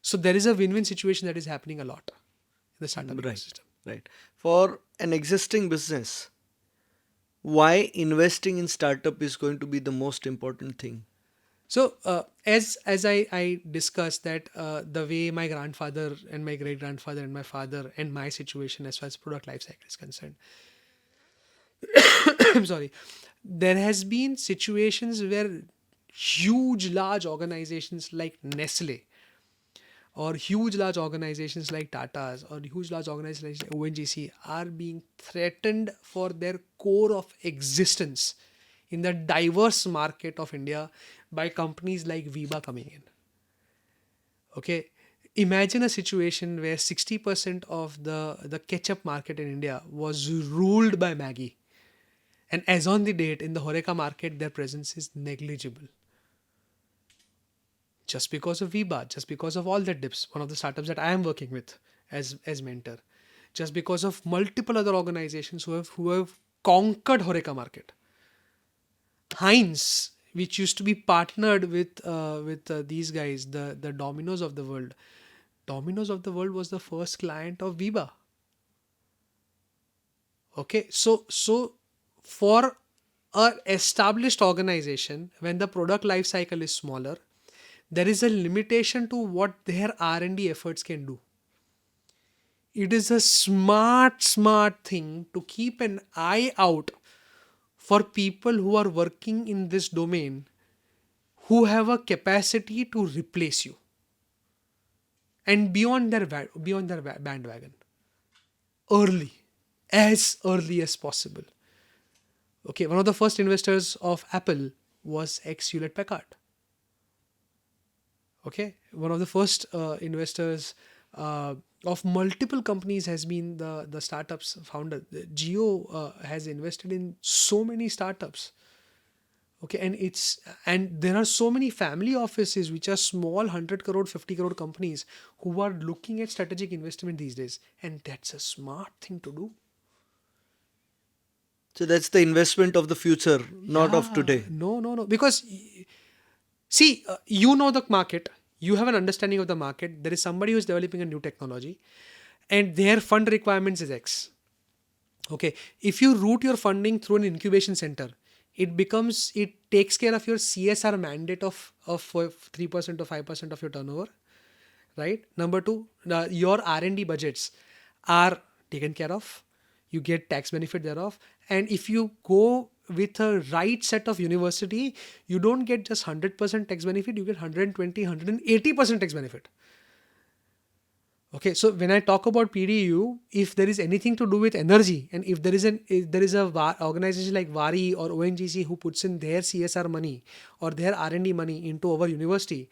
So there is a win-win situation that is happening a lot in the startup Right, ecosystem. right. For an existing business, why investing in startup is going to be the most important thing? So as I discussed that the way my grandfather and my great grandfather and my father and my situation as far as product life cycle is concerned, I'm sorry, there has been situations where huge large organizations like Nestle or huge large organizations like Tata's or huge large organizations like ONGC are being threatened for their core of existence in the diverse market of India by companies like Viva coming in. Okay. Imagine a situation where 60% of the ketchup market in India was ruled by Maggie. And as on the date, in the Horeca market, their presence is negligible. Just because of VBA, just because of all the dips, one of the startups that I am working with as mentor, just because of multiple other organizations who have conquered Horeca market. Heinz, which used to be partnered with these guys, the Domino's of the world. Domino's of the world was the first client of Viva. Okay, so for a established organization, when the product life cycle is smaller, there is a limitation to what their R&D efforts can do. It is a smart thing to keep an eye out for people who are working in this domain who have a capacity to replace you and beyond their bandwagon early, as early as possible. Okay, one of the first investors of Apple was ex Hewlett Packard. Okay, one of the first investors of multiple companies has been the startups founder. Geo has invested in so many startups. Okay, and there are so many family offices which are small 100 crore 50 crore companies who are looking at strategic investment these days, and that's a smart thing to do. So that's the investment of the future, not of Yeah, today. no, because see, you know the market, you have an understanding of the market. There is somebody who's developing a new technology, and their fund requirements is X. Okay, if you route your funding through an incubation center, it takes care of your CSR mandate of 3% or 5% of your turnover, right? Number two, your R&D budgets are taken care of. You get tax benefit thereof. And if you go with a right set of university, you don't get just 100% tax benefit, you get 120, 180% tax benefit. Okay, so when I talk about PDU, if there is anything to do with energy, and if there is a organization like Wari or ONGC who puts in their CSR money or their R&D money into our university,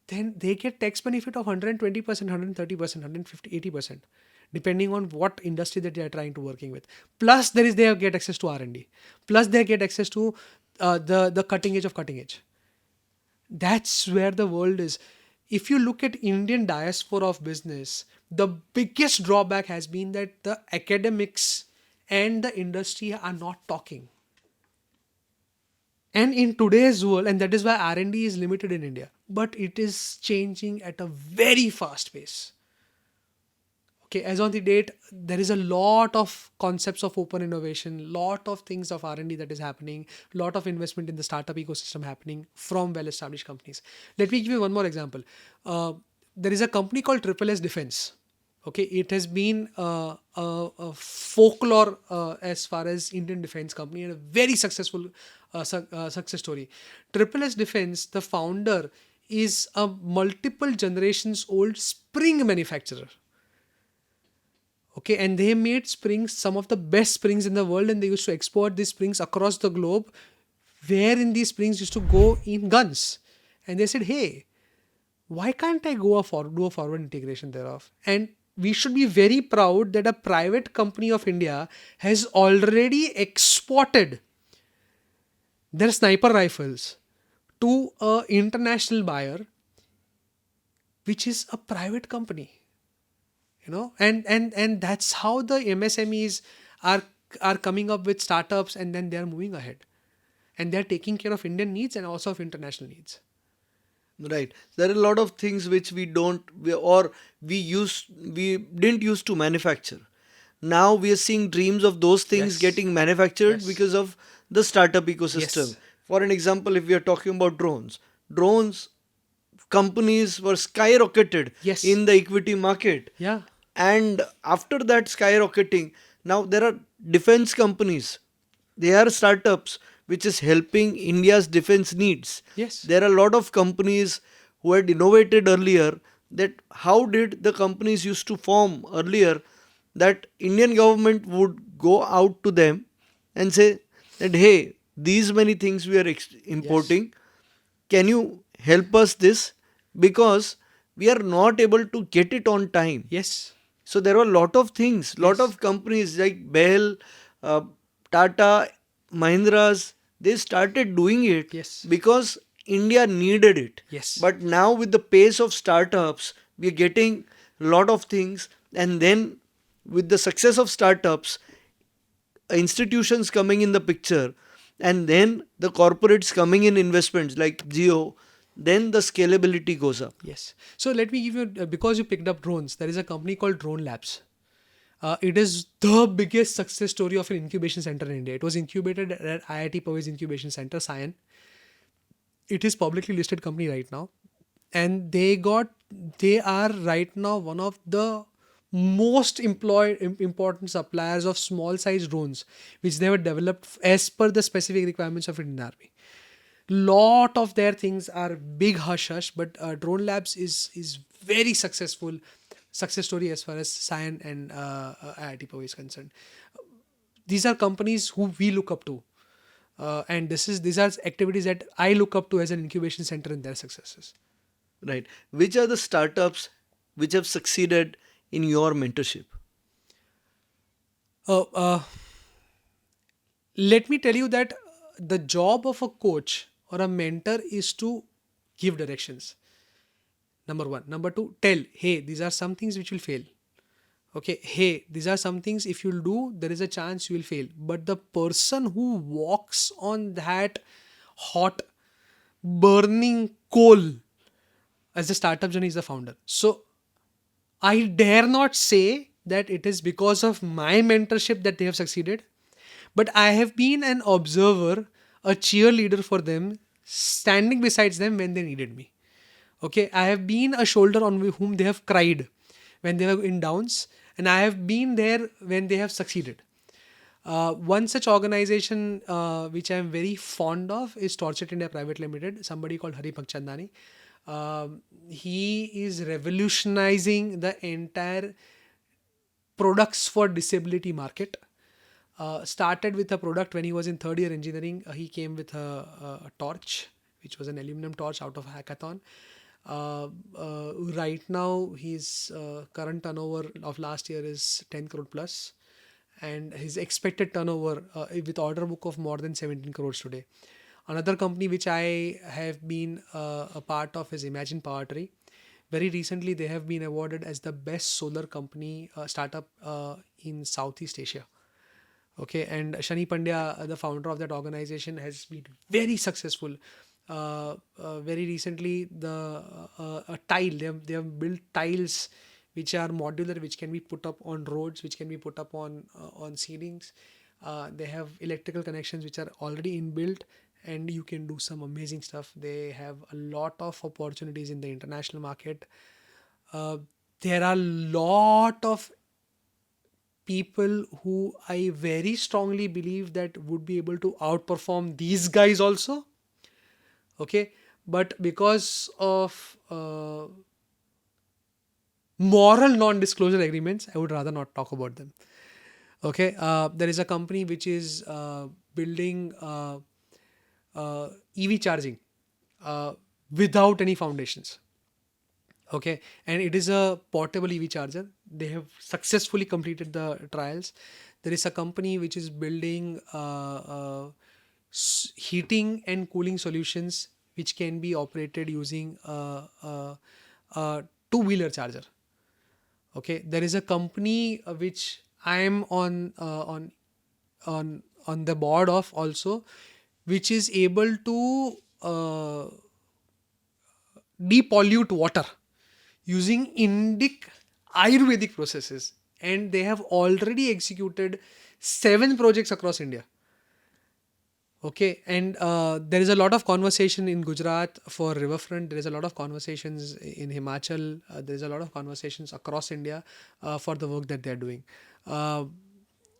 then they get tax benefit of 120%, 130%, 150, 80%. depending on what industry that they are trying to working with. Plus, they get access to R&D. Plus, they get access to the cutting edge of cutting edge. That's where the world is. If you look at Indian diaspora of business, the biggest drawback has been that the academics and the industry are not talking. And in today's world, and that is why R&D is limited in India, but it is changing at a very fast pace. Okay, as on the date, there is a lot of concepts of open innovation, lot of things of R&D that is happening, lot of investment in the startup ecosystem happening from well-established companies. Let me give you one more example. There is a company called Triple S Defense. Okay, it has been a folklore as far as Indian defense company, and a very successful success story. Triple S Defense, the founder is a multiple generations old spring manufacturer. Okay, and they made springs, some of the best springs in the world, and they used to export these springs across the globe, wherein these springs used to go in guns. And they said, hey, why can't I do a forward integration thereof? And we should be very proud that a private company of India has already exported their sniper rifles to an international buyer, which is a private company. And that's how the MSMEs are coming up with startups, and then they're moving ahead, and they're taking care of Indian needs and also of international needs. Right. There are a lot of things which we don't, we didn't used to manufacture. Now we are seeing dreams of those things Yes. getting manufactured Yes. because of the startup ecosystem. Yes. For an example, if we are talking about drones companies were skyrocketed Yes. in the equity market. Yeah. And after that skyrocketing, now there are defense companies. They are startups which is helping India's defense needs. Yes. There are a lot of companies who had innovated earlier. That how did the companies used to form earlier, that Indian government would go out to them and say that, hey, these many things we are importing, can you help us this, because we are not able to get it on time. Yes. So there were a lot of things, lot Yes. of companies like Bell, uh, Tata, Mahindras, they started doing it Yes. because India needed it. Yes. But now with the pace of startups, we are getting a lot of things, and then with the success of startups, institutions coming in the picture, and then the corporates coming in investments like Geo, then the scalability goes up. Yes. So let me give you, because you picked up drones, there is a company called Drone Labs. It is the biggest success story of an incubation center in India. It was incubated at IIT Powai's incubation center, Sion. It is publicly listed company right now, and they are right now one of the most important suppliers of small size drones, which they have developed as per the specific requirements of Indian Army. Lot of their things are big hush hush, but Drone Labs is very successful success story as far as Sion and IIT Powai is concerned. These are companies who we look up to, and these are activities that I look up to as an incubation center in their successes. Right. Which are the startups which have succeeded in your mentorship? Uh, uh, Let me tell you that the job of a coach or a mentor is to give directions. Number one. Number two, tell, hey, these are some things which will fail. Okay, hey, these are some things, if you'll do, there is a chance you will fail. But the person who walks on that hot, burning coal as the startup journey is the founder. So I dare not say that it is because of my mentorship that they have succeeded, but I have been an observer, a cheerleader for them, standing beside them when they needed me. Okay, I have been a shoulder on whom they have cried when they were in downs, and I have been there when they have succeeded. One such organization which I am very fond of is Torchit India Private Limited, somebody called Hari Bhakchandani. He is revolutionizing the entire products for disability market. Started with a product when he was in third year engineering. He came with a torch, which was an aluminum torch out of a hackathon. Right now, his current turnover of last year is 10 crore plus, and his expected turnover with order book of more than 17 crores today. Another company which I have been a part of is Imagine Powertree. Very recently, they have been awarded as the best solar company startup in Southeast Asia. Okay, and Shani Pandya, the founder of that organization, has been very successful. Very recently, a tile they have built tiles which are modular, which can be put up on roads, which can be put up on ceilings. They have electrical connections which are already inbuilt, and you can do some amazing stuff. They have a lot of opportunities in the international market. Uh, there are lot of people who I very strongly believe that would be able to outperform these guys also. Okay, but because of moral non-disclosure agreements, I would rather not talk about them. Okay, there is a company which is building EV charging uh, without any foundations. Okay, and it is a portable EV charger. They have successfully completed the trials. There is a company which is building heating and cooling solutions which can be operated using a two-wheeler charger. Okay, there is a company which I am on the board of also, which is able to depollute water using Indic Ayurvedic processes, and they have already executed 7 projects across India. Okay, and there is a lot of conversation in Gujarat for riverfront. There is a lot of conversations in Himachal. There is a lot of conversations across India for the work that they are doing.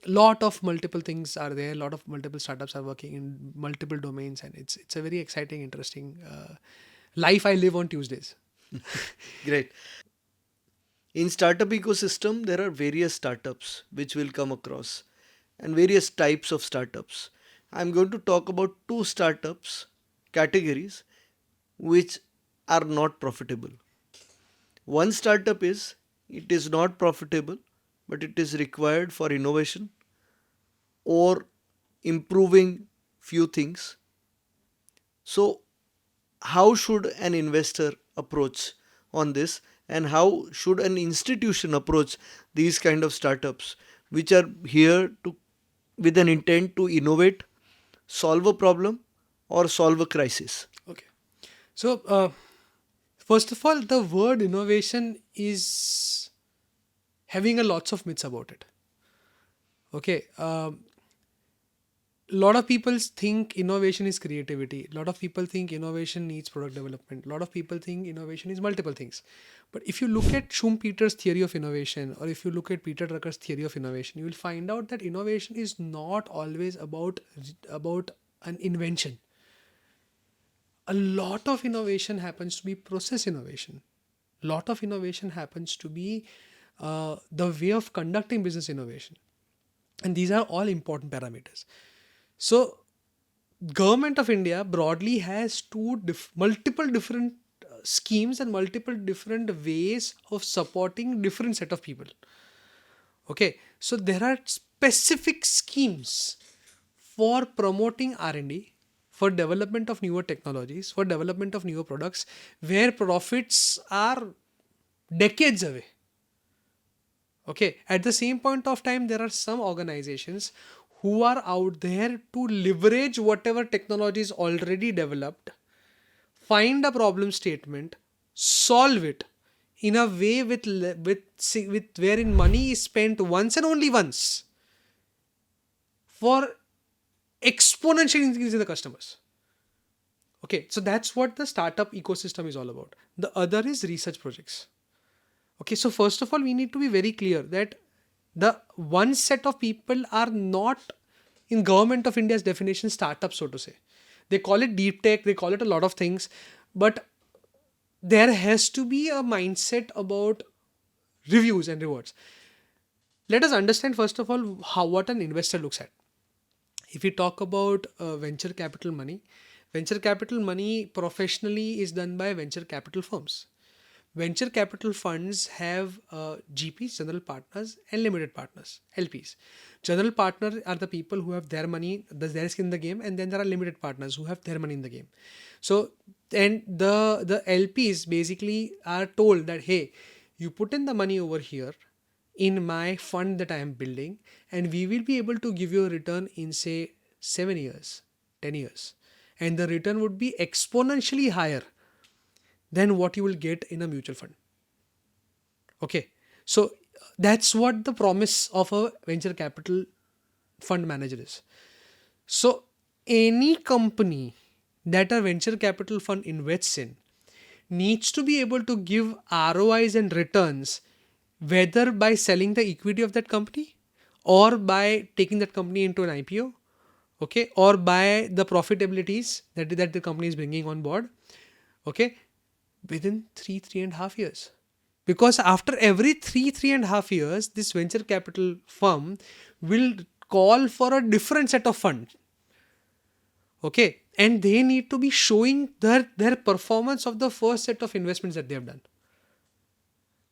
Lot of multiple things are there. A lot of multiple startups are working in multiple domains, and it's a very exciting, interesting life I live on Tuesdays. Great. In startup ecosystem, there are various startups which will come across and various types of startups. I'm going to talk about two startups categories which are not profitable. One startup is it is not profitable, but it is required for innovation or improving few things. So, how should an investor approach on this, and how should an institution approach these kind of startups which are here to with an intent to innovate, solve a problem, or solve a crisis? Okay. So, first of all, the word innovation is having a lots of myths about it. Okay. Lot of people think innovation is creativity. A lot of people think innovation needs product development. A lot of people think innovation is multiple things. But if you look at Schumpeter's theory of innovation, or if you look at Peter Drucker's theory of innovation, you will find out that innovation is not always about an invention. A lot of innovation happens to be process innovation. Lot of innovation happens to be the way of conducting business innovation, and these are all important parameters. So government of India broadly has multiple different schemes and multiple different ways of supporting different set of people. Okay, so there are specific schemes for promoting R&D, for development of newer technologies, for development of newer products, where profits are decades away. Okay, at the same point of time, there are some organizations who are out there to leverage whatever technology is already developed, find a problem statement, solve it in a way with wherein money is spent once and only once for exponential increase in the customers. Okay, so that's what the startup ecosystem is all about. The other is research projects. Okay, so first of all, we need to be very clear that the one set of people are not, in government of India's definition, startups, so to say. They call it deep tech, they call it a lot of things, but there has to be a mindset about reviews and rewards. Let us understand first of all what an investor looks at. If we talk about venture capital money, Venture capital money professionally is done by venture capital firms. Venture capital funds have GPs, general partners, and limited partners, LPs. General partners are the people who have their money, their skin in the game, and then there are limited partners who have their money in the game. So, and the LPs basically are told that, hey, you put in the money over here in my fund that I am building, and we will be able to give you a return in, say, 7 years, 10 years. And the return would be exponentially higher than what you will get in a mutual fund. Okay. So that's what the promise of a venture capital fund manager is. So any company that a venture capital fund invests in needs to be able to give ROIs and returns, whether by selling the equity of that company or by taking that company into an IPO, okay, or by the profitabilities that the company is bringing on board, okay, within 3.5 years. Because after every 3.5 years, this venture capital firm will call for a different set of funds. Okay. And they need to be showing their performance of the first set of investments that they have done.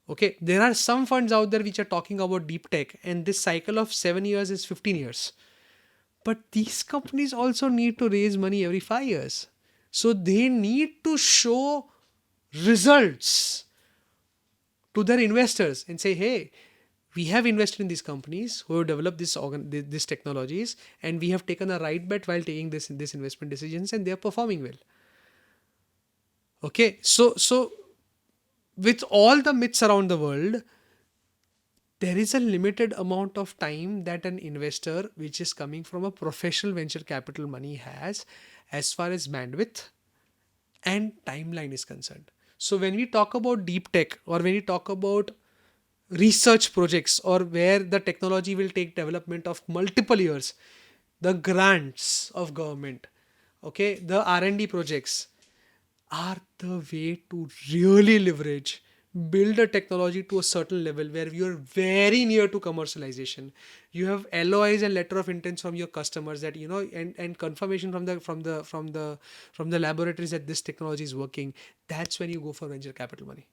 Okay. There are some funds out there which are talking about deep tech, and this cycle of 7 years is 15 years. But these companies also need to raise money every 5 years. So they need to show results to their investors and say, hey, we have invested in these companies who have developed these technologies, and we have taken a right bet while taking this investment decisions, and they are performing well. Okay, so with all the myths around the world, there is a limited amount of time that an investor, which is coming from a professional venture capital money, has as far as bandwidth and timeline is concerned. So when we talk about deep tech, or when we talk about research projects, or where the technology will take development of multiple years, the grants of government, okay, the R&D projects are the way to really leverage, build a technology to a certain level where you're very near to commercialization. You have LOIs and letter of intent from your customers, that and confirmation from the laboratories that this technology is working. That's when you go for venture capital money.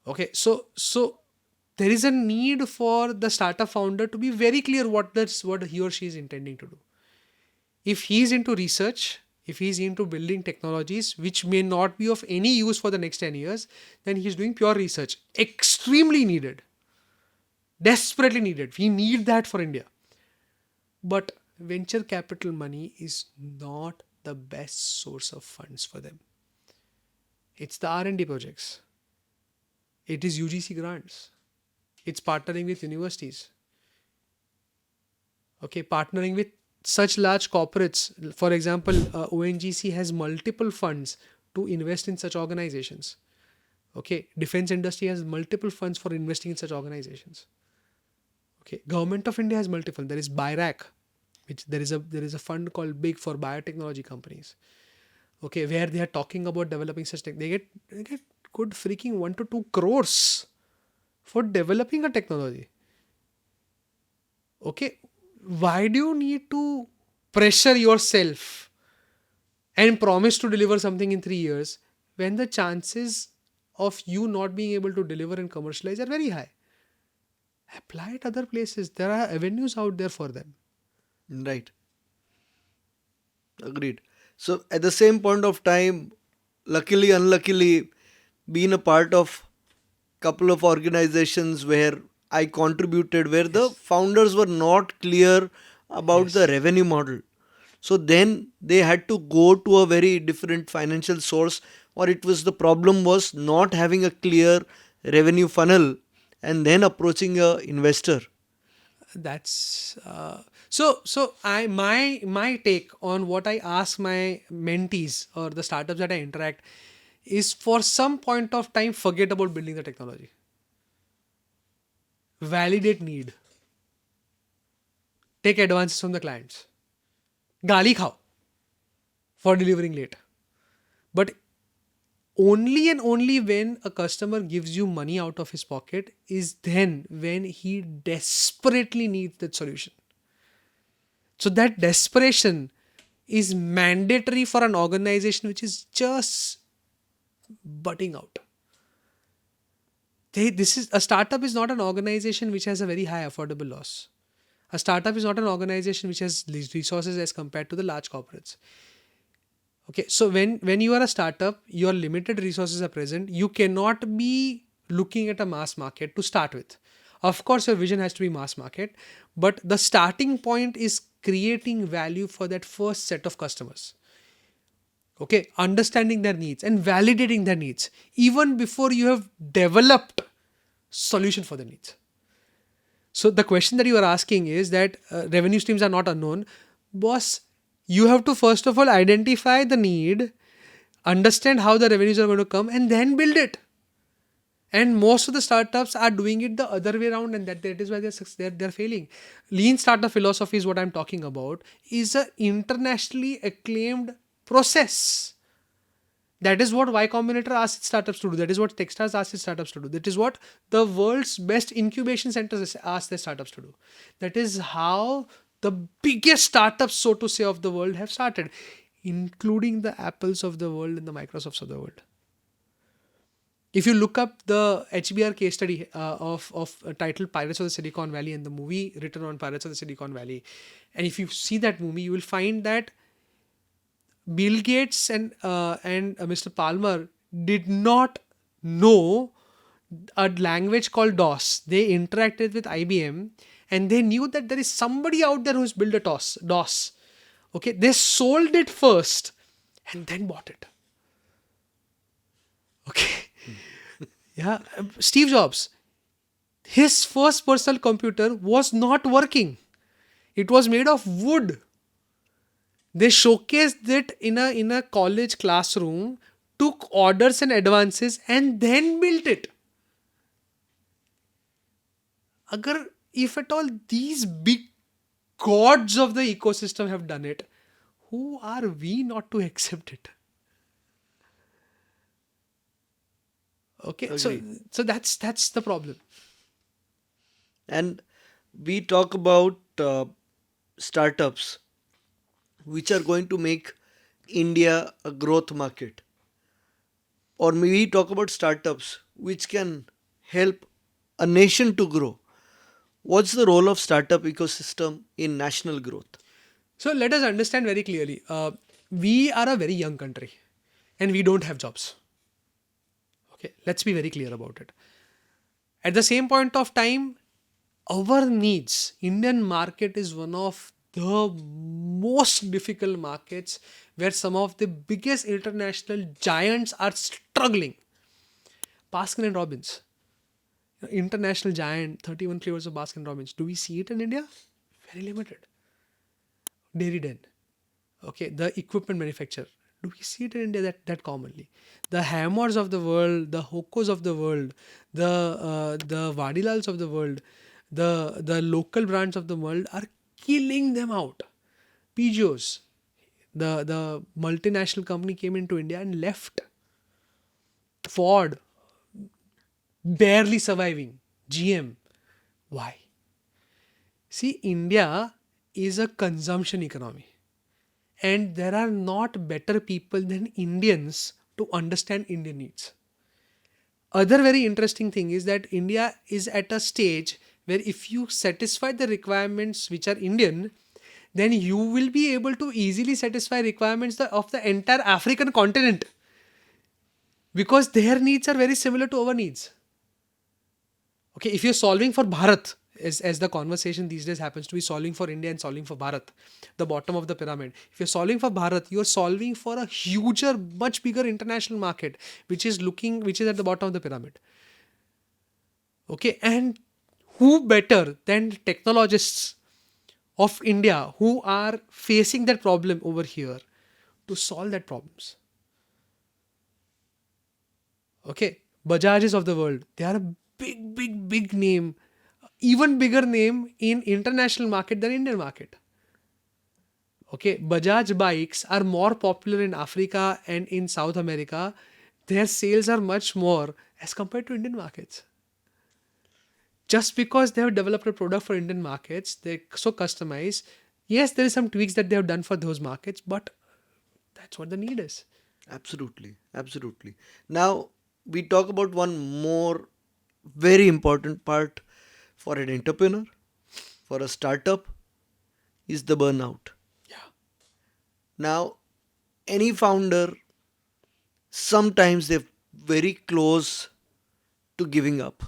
Okay, so there is a need for the startup founder to be very clear what he or she is intending to do. If he is into research, if he's into building technologies which may not be of any use for the next 10 years, then he's doing pure research. Extremely needed. Desperately needed. We need that for India. But venture capital money is not the best source of funds for them. It's the R&D projects. It is UGC grants. It's partnering with universities. Okay, partnering with such large corporates. For example, ONGC has multiple funds to invest in such organizations. Okay, defense industry has multiple funds for investing in such organizations. Okay, Government of India has multiple. There is BIRAC, which there is a fund called BIG for biotechnology companies. Okay, where they are talking about developing such tech. They get good freaking 1 to 2 crores for developing a technology. Okay, why do you need to pressure yourself and promise to deliver something in 3 years when the chances of you not being able to deliver and commercialize are very high? Apply it other places. There are avenues out there for them. Right. Agreed. So at the same point of time, luckily, unluckily, being a part of couple of organizations where I contributed, where the Yes. founders were not clear about the Yes. revenue model. So then they had to go to a very different financial source, or it was the problem was not having a clear revenue funnel and then approaching a investor. That's so I my take on what I ask my mentees or the startups that I interact is, for some point of time, forget about building the technology. Validate need. Take advances from the clients. Gali khao for delivering late. But only and only when a customer gives you money out of his pocket is then when he desperately needs that solution. So that desperation is mandatory for an organization which is just butting out. This is a startup is not an organization which has a very high affordable loss. A startup is not an organization which has resources as compared to the large corporates. Okay, so when you are a startup, your limited resources are present. You cannot be looking at a mass market to start with. Of course, your vision has to be mass market, but the starting point is creating value for that first set of customers. Okay, understanding their needs and validating their needs even before you have developed solution for the needs. So the question that you are asking is that revenue streams are not unknown. Boss, you have to first of all identify the need, understand how the revenues are going to come, and then build it. And most of the startups are doing it the other way around, and that is why they're failing. Lean startup philosophy is what I'm talking about. Is a internationally acclaimed process. That is what Y Combinator asks its startups to do. That is what Techstars asks its startups to do. That is what the world's best incubation centers ask their startups to do. That is how the biggest startups, so to say, of the world have started, including the Apples of the world and the Microsofts of the world. If you look up the HBR case study of titled Pirates of the Silicon Valley and the movie written on Pirates of the Silicon Valley, and if you see that movie, you will find that Bill Gates and Mr. Palmer did not know a language called DOS. They interacted with IBM and they knew that there is somebody out there who's built a DOS. Okay, they sold it first and then bought it. Okay, yeah. Steve Jobs, his first personal computer was not working. It was made of wood. They showcased it in a college classroom, took orders and advances, and then built it. Agar, if at all these big gods of the ecosystem have done it, who are we not to accept it? Okay, Agree. so that's the problem. And we talk about startups which are going to make India a growth market. Or we talk about startups which can help a nation to grow. What's the role of startup ecosystem in national growth? So let us understand very clearly. We are a very young country, and we don't have jobs. Okay, let's be very clear about it. At the same point of time, our needs, Indian market is one of the most difficult markets where some of the biggest international giants are struggling. Baskin and Robbins, international giant, 31 flavors of Baskin Robbins. Do we see it in India? Very limited. Dairy Den, okay, the equipment manufacturer. Do we see it in India that commonly? The Hammers of the world, the Hokos of the world, the Vadilals of the world, the local brands of the world are killing them out. Peugeots, the multinational company came into India and left. Ford, barely surviving. GM, why? See, India is a consumption economy. And there are not better people than Indians to understand Indian needs. Other very interesting thing is that India is at a stage where if you satisfy the requirements which are Indian, then you will be able to easily satisfy requirements of the entire African continent, because their needs are very similar to our needs. Okay, if you're solving for Bharat, as the conversation these days happens to be solving for India and solving for Bharat, the bottom of the pyramid. If you're solving for Bharat, you're solving for a huger, much bigger international market, which is at the bottom of the pyramid. Okay, and who better than technologists of India who are facing that problem over here to solve that problems? Okay, Bajaj's of the world, they are a big name, even bigger name in international market than Indian market. Okay, Bajaj bikes are more popular in Africa and in South America. Their sales are much more as compared to Indian markets. Just because they have developed a product for Indian markets, they're so customized, Yes, there is some tweaks that they have done for those markets, but that's what the need is. Absolutely, absolutely. Now we talk about one more very important part for an entrepreneur, for a startup, is the burnout. Yeah. Now, any founder, sometimes they're very close to giving up.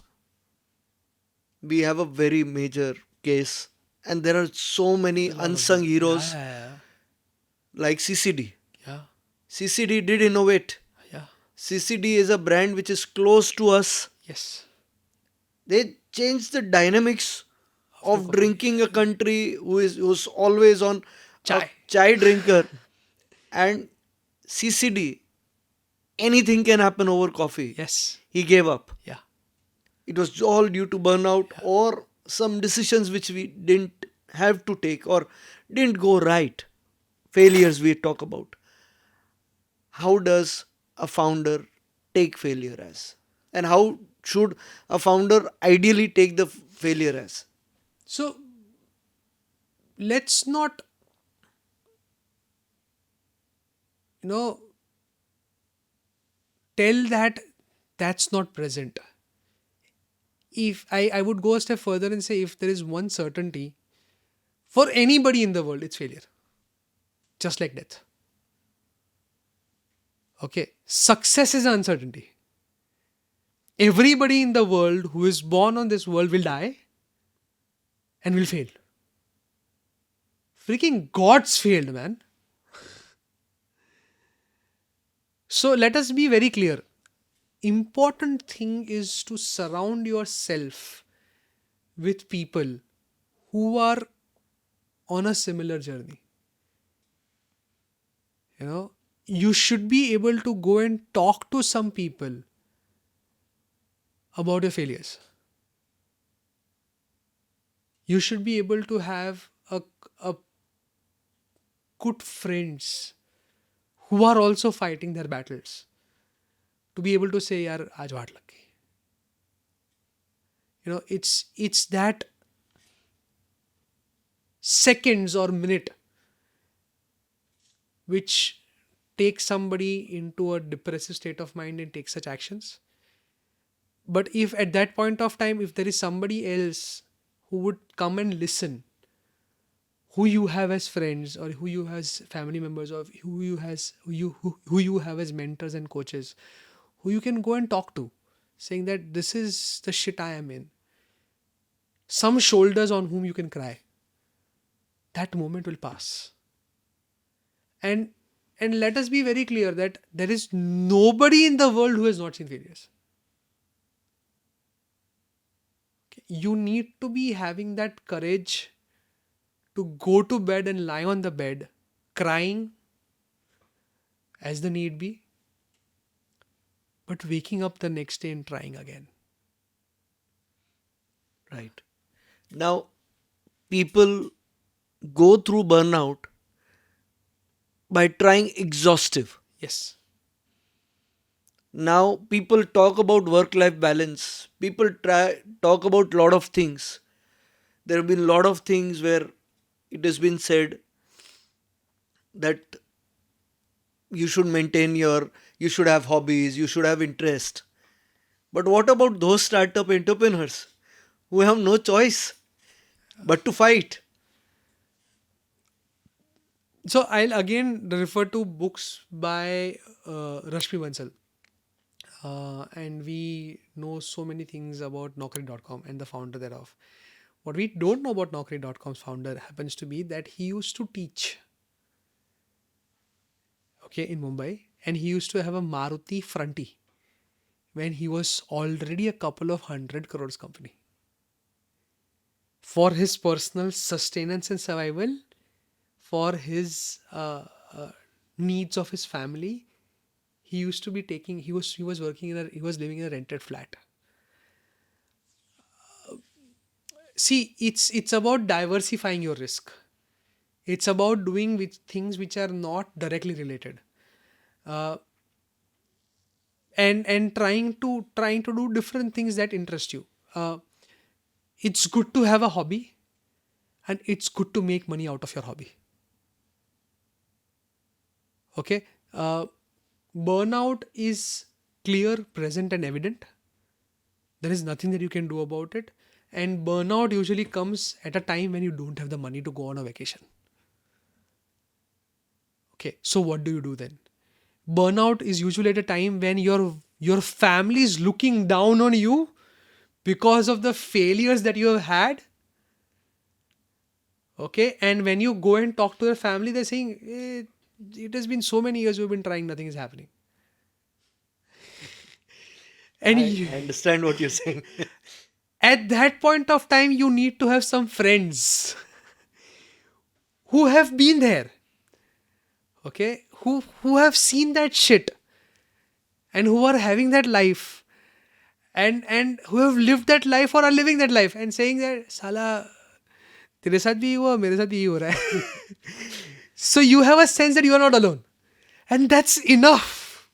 We have a very major case, and there are so many A lot of unsung them. Yeah, heroes yeah, like CCD. yeah, CCD did innovate. yeah. Yeah. CCD is a brand which is close to us. Yes. They changed the dynamics Of the of coffee. drinking a country who's always on a Chai. chai drinker, and CCD, anything can happen over coffee. Yes. He gave up. Yeah. It was all due to burnout Yeah. or some decisions which we didn't have to take or didn't go right. Failures we talk about. How does a founder take failure as? And how should a founder ideally take the failure as? So let's not, you know, tell that that's not present. If I would go a step further and say, if there is one certainty for anybody in the world, it's failure. Just like death. Okay. Success is uncertainty. Everybody in the world who is born on this world will die and will fail. Freaking gods failed, man. So let us be very clear. Important thing is to surround yourself with people who are on a similar journey. You know, you should be able to go and talk to some people about your failures. You should be able to have a good friends who are also fighting their battles to be able to say, yaar, aaj waat lag gayi. You know, it's that seconds or minute which takes somebody into a depressive state of mind and take such actions. But if at that point of time, if there is somebody else who would come and listen, who you have as friends or who you have as family members or who you have as mentors and coaches, who you can go and talk to, saying that this is the shit I am in. Some shoulders on whom you can cry. That moment will pass. And let us be very clear that there is nobody in the world who has not seen failures. Okay? You need to be having that courage to go to bed and lie on the bed crying as the need be, but waking up the next day and trying again. Right. Now, people go through burnout by trying exhaustive. Yes. Now, people talk about work life balance. People talk about lot of things. There have been a lot of things where it has been said that you should you should have hobbies, you should have interest. But what about those startup entrepreneurs who have no choice but to fight? So I'll again refer to books by Rashmi Bansal. And we know so many things about Naukri.com and the founder thereof. What we don't know about Naukri.com's founder happens to be that he used to teach, okay, in Mumbai, and he used to have a Maruti Fronty when he was already a couple of 100 crores company. For his personal sustenance and survival, for his needs of his family, he used to be taking. He was working in a. He was living in a rented flat. See, it's about diversifying your risk. It's about doing with things which are not directly related, uh, and trying to do different things that interest you. It's good to have a hobby. and it's good to make money out of your hobby. Okay. uh, Burnout is clear, present, and evident. There is nothing that you can do about it. And burnout usually comes at a time when you don't have the money to go on a vacation. Okay, so what do you do then? Burnout is usually at a time when your family is looking down on you because of the failures that you have had. Okay, and when you go and talk to your family, they're saying, it has been so many years we've been trying, nothing is happening. And I understand what you're saying. at that point of time, you need to have some friends who have been there, okay, who have seen that shit, and who are having that life, and who have lived that life or are living that life, and saying that साला तेरे साथ भी हुआ मेरे साथ भी यही हो रहा है. So you have a sense that you are not alone, and that's enough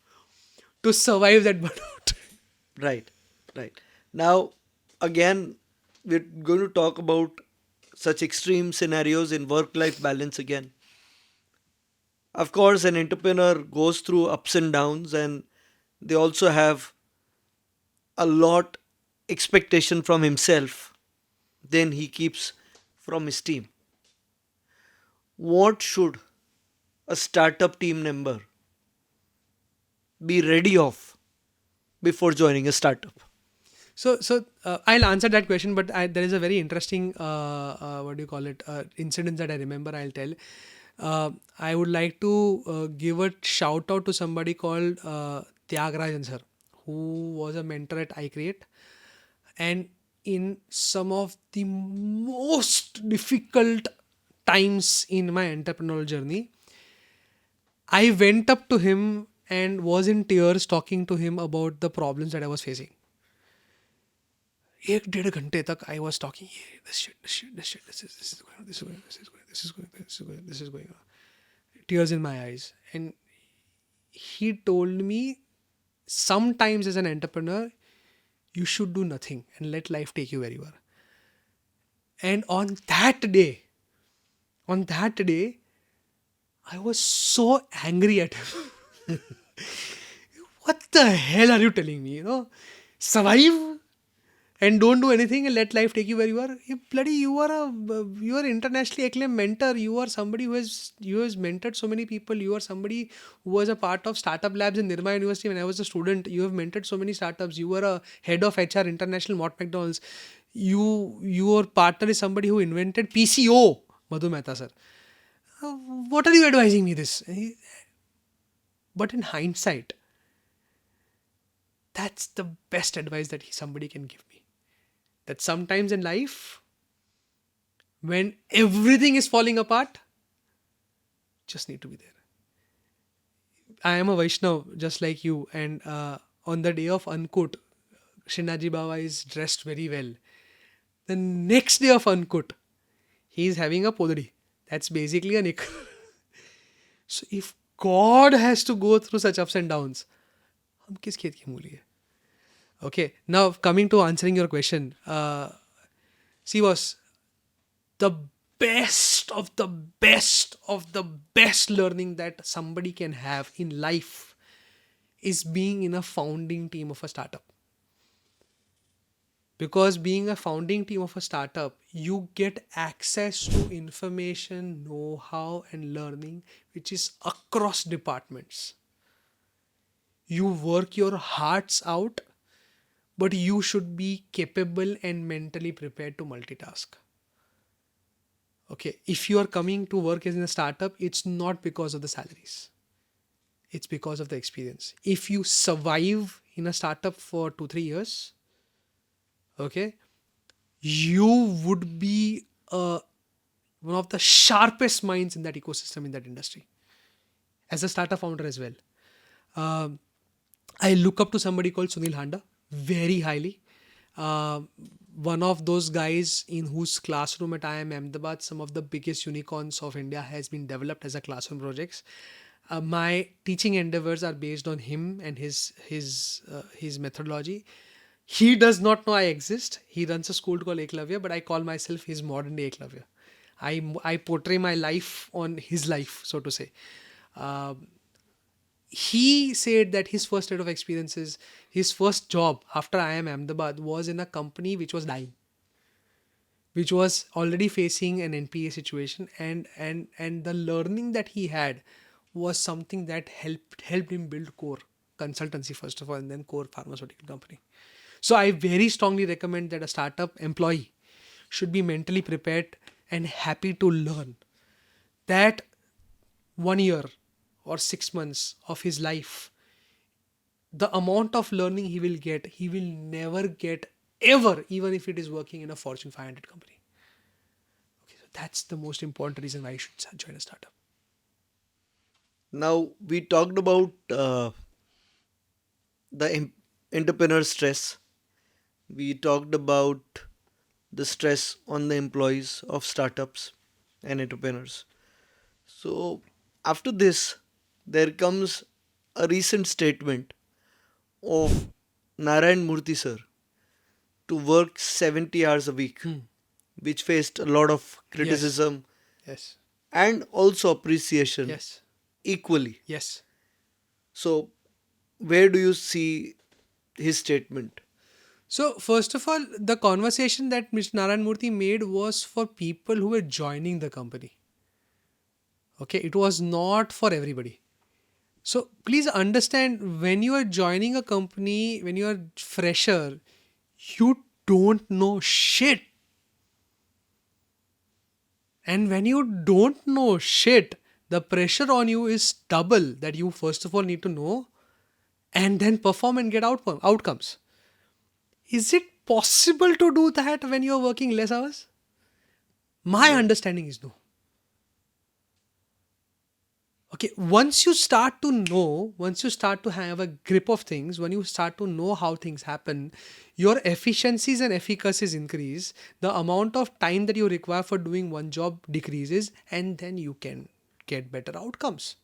to survive that burnout. Right, right. Now, again, we're going to talk about such extreme scenarios in work life balance again. Of course, an entrepreneur goes through ups and downs, and they also have a lot expectation from himself than he keeps from his team. What should a startup team member be ready of before joining a startup? So I'll answer that question, but there is a very interesting what do you call it, incident that I remember. I'll tell. I would like to give a shout out to somebody called Tyagarajan sir, who was a mentor at iCreate, and in some of the most difficult times in my entrepreneurial journey, I went up to him and was in tears talking to him about the problems that I was facing. 1.5 घंटे तक I was talking, yeah, this is going on, this is going on, this is going on, this is going on, this is going on, this is going on. Tears in my eyes. And he told me, sometimes as an entrepreneur, you should do nothing and let life take you where you are. And on that day, I was so angry at him. What the hell are you telling me? Survive and don't do anything and let life take you where you are. You are internationally acclaimed mentor. You are somebody who has mentored so many people. You are somebody who was a part of startup labs in Nirma University when I was a student. You have mentored so many startups. You were a head of HR international Mott McDonald's. Your partner is somebody who invented PCO, Madhu Mehta sir. What are you advising me this? But in hindsight, that's the best advice that somebody can give me. That sometimes in life, when everything is falling apart, just need to be there. I am a Vaishnav, just like you, and on the day of Ankut, Shinaji Baba is dressed very well. The next day of Ankut, he is having a podri. That's basically a nick. So if God has to go through such ups and downs, हम किस खेत की मूली है? Okay, now coming to answering your question. See, boss, the best of the best of the best learning that somebody can have in life is being in a founding team of a startup. Because being a founding team of a startup, you get access to information, know-how, and learning which is across departments. You work your hearts out, but you should be capable and mentally prepared to multitask. Okay, if you are coming to work as in a startup, it's not because of the salaries. It's because of the experience. If you survive in a startup for 2-3 years, okay, you would be one of the sharpest minds in that ecosystem, in that industry, as a startup founder as well. I look up to somebody called Sunil Handa very highly. One of those guys in whose classroom at IIM Ahmedabad, some of the biggest unicorns of India has been developed as a classroom projects. My teaching endeavors are based on him and his methodology. He does not know I exist. He runs a school called Eklavya, but I call myself his modern day Eklavya. I portray my life on his life, so to say. Um he said that his first set of experiences, his first job after IIM Ahmedabad was in a company which was dying, which was already facing an NPA situation, and the learning that he had was something that helped him build core consultancy first of all, and then core pharmaceutical company. So I very strongly recommend that a startup employee should be mentally prepared and happy to learn. That 1 year or 6 months of his life, the amount of learning he will never get ever, even if it is working in a Fortune 500 company. Okay, so that's the most important reason why you should join a startup. Now, we talked about the entrepreneur stress. We talked about the stress on the employees of startups and entrepreneurs. So, after this, there comes a recent statement of Narayan Murthy sir to work 70 hours a week, Hmm. which faced a lot of Yes. criticism Yes. and also appreciation Yes. equally. Yes. So, where do you see his statement? So first of all, the conversation that Mr. Narayan Murthy made was for people who were joining the company. Okay, it was not for everybody. So please understand, when you are joining a company, when you are fresher, you don't know shit. And when you don't know shit, the pressure on you is double, that you first of all need to know and then perform and get outcomes. Is it possible to do that when you're working less hours? My No. understanding is no. Okay, once you start to know, once you start to have a grip of things, when you start to know how things happen, your efficiencies and efficacies increase, the amount of time that you require for doing one job decreases, and then you can get better outcomes.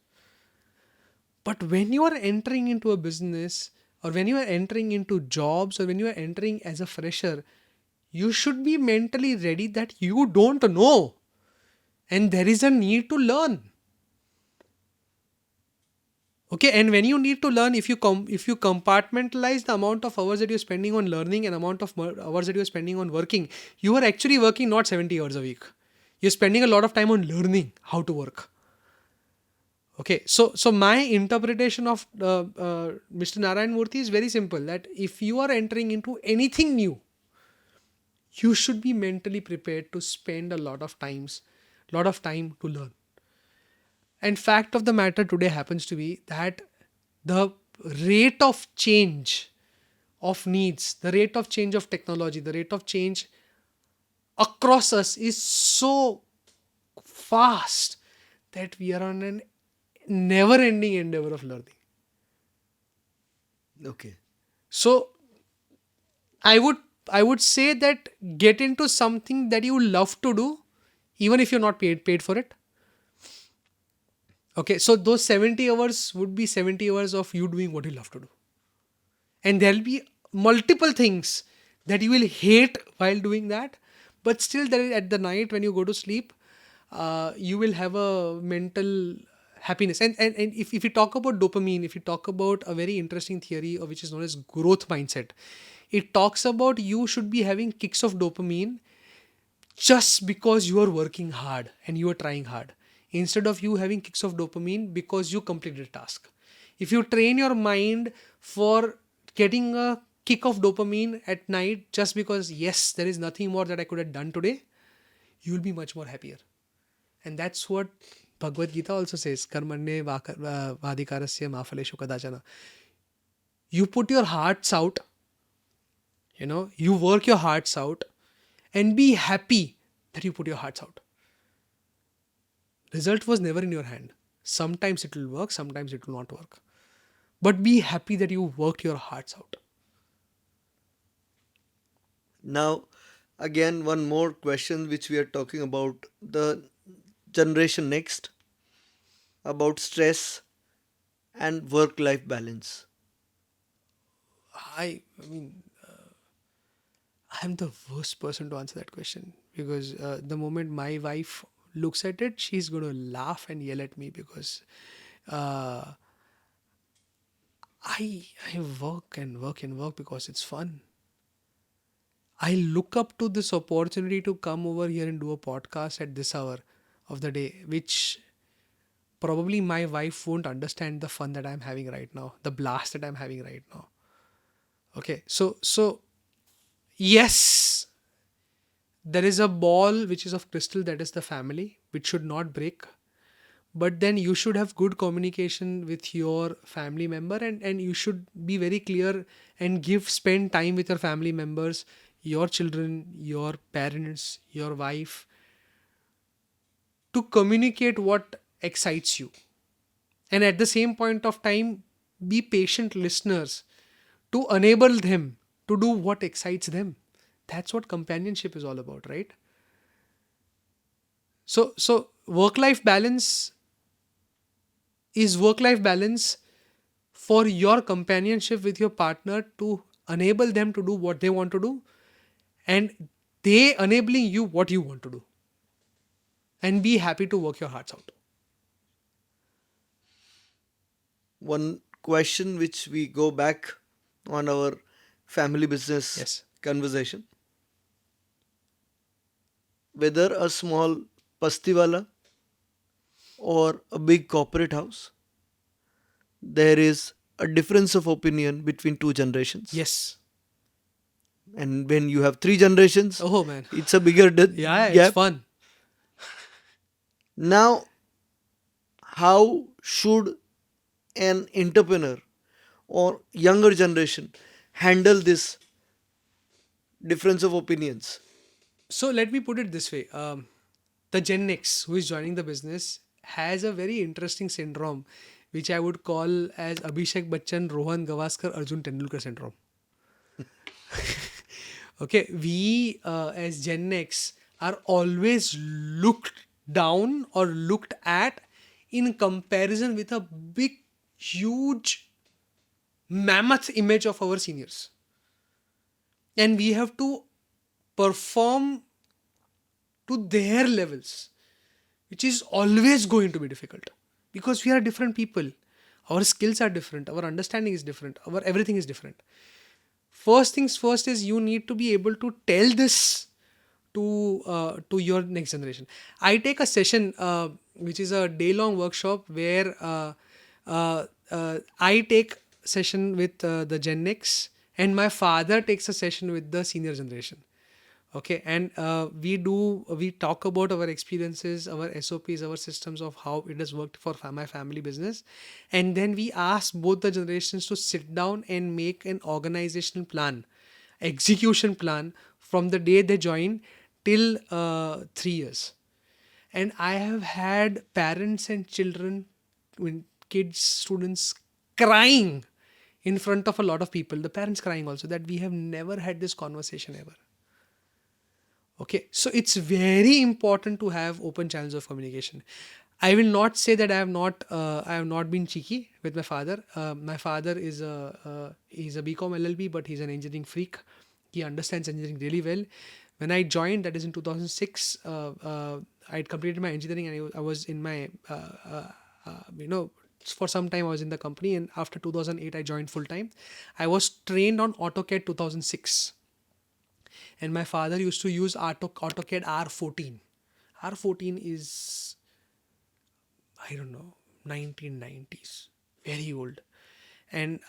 But when you are entering into a business, or when you are entering into jobs, or when you are entering as a fresher, you should be mentally ready that you don't know and there is a need to learn. Okay, and when you need to learn, if you compartmentalize the amount of hours that you're spending on learning and amount of hours that you're spending on working, you are actually working not 70 hours a week. You're spending a lot of time on learning how to work. Okay, so my interpretation of Mr. Narayan Murthy is very simple: that if you are entering into anything new, you should be mentally prepared to spend lot of time to learn. And fact of the matter today happens to be that the rate of change of needs, the rate of change of technology, the rate of change across us is so fast that we are on an never ending endeavor of learning. Okay. So I would I would say that get into something that you love to do, even if you're not paid for it. Okay, so those 70 hours would be 70 hours of you doing what you love to do. And there'll be multiple things that you will hate while doing that, but still there at the night when you go to sleep, you will have a mental happiness. And if you talk about dopamine, if you talk about a very interesting theory which is known as growth mindset, it talks about you should be having kicks of dopamine just because you are working hard and you are trying hard, instead of you having kicks of dopamine because you completed a task. If you train your mind for getting a kick of dopamine at night just because, yes, there is nothing more that I could have done today, you will be much more happier. And that's what Bhagavad Gita also says: Karmanye vadikarasya mafaleshu kadachana. You put your hearts out, you work your hearts out, and be happy that you put your hearts out. Result was never in your hand. Sometimes it will work, sometimes it will not work. But be happy that you worked your hearts out. Now, again, one more question which we are talking about the generation next, about stress and work life balance. I mean, I'm the worst person to answer that question because the moment my wife looks at it, she's going to laugh and yell at me because uh, I work and work and work because it's fun. I look up to this opportunity to come over here and do a podcast at this hour of the day, which probably my wife won't understand the fun that I'm having right now, the blast that I'm having right now. Okay, so yes, there is a ball which is of crystal, that is the family, which should not break. But then you should have good communication with your family member, and you should be very clear and spend time with your family members, your children, your parents, your wife, to communicate what excites you. And at the same point of time, be patient listeners to enable them to do what excites them. That's what companionship is all about, right? So work life balance is work life balance for your companionship with your partner, to enable them to do what they want to do, and they enabling you what you want to do, and be happy to work your hearts out. One question which we go back on our family business Yes. conversation: whether a small pastiwala or a big corporate house, there is a difference of opinion between two generations. Yes. And when you have three generations, Oh man. it's a bigger Yeah, it's gap. fun. Now, how should an entrepreneur or younger generation handle this difference of opinions? So let me put it this way. The Gen X who is joining the business has a very interesting syndrome, which I would call as Abhishek Bachchan, Rohan Gavaskar, Arjun Tendulkar syndrome. Okay, we as Gen X are always looked down or looked at in comparison with a big, huge, mammoth image of our seniors. And we have to perform to their levels, which is always going to be difficult because we are different people. Our skills are different, our understanding is different, our everything is different. First things first is you need to be able to tell this to your next generation. I take a session which is a day long workshop where I take session with the Gen X, and my father takes a session with the senior generation. Okay, and we talk about our experiences, our SOPs, our systems of how it has worked for my family business, and then we ask both the generations to sit down and make an organizational plan, execution plan from the day they join till 3 years. And I have had parents and children, kids, students crying in front of a lot of people, the parents crying also, that we have never had this conversation ever. Okay, so it's very important to have open channels of communication. I will not say that I have not been cheeky with my father. My father is he's a BCom LLB, but he's an engineering freak. He understands engineering really well. When I joined, that is in 2006, I had completed my engineering, and I was in my for some time I was in the company, and after 2008 I joined full time. I was trained on AutoCAD 2006, and my father used to use AutoCAD R14. R14 is, I don't know, 1990s, very old. And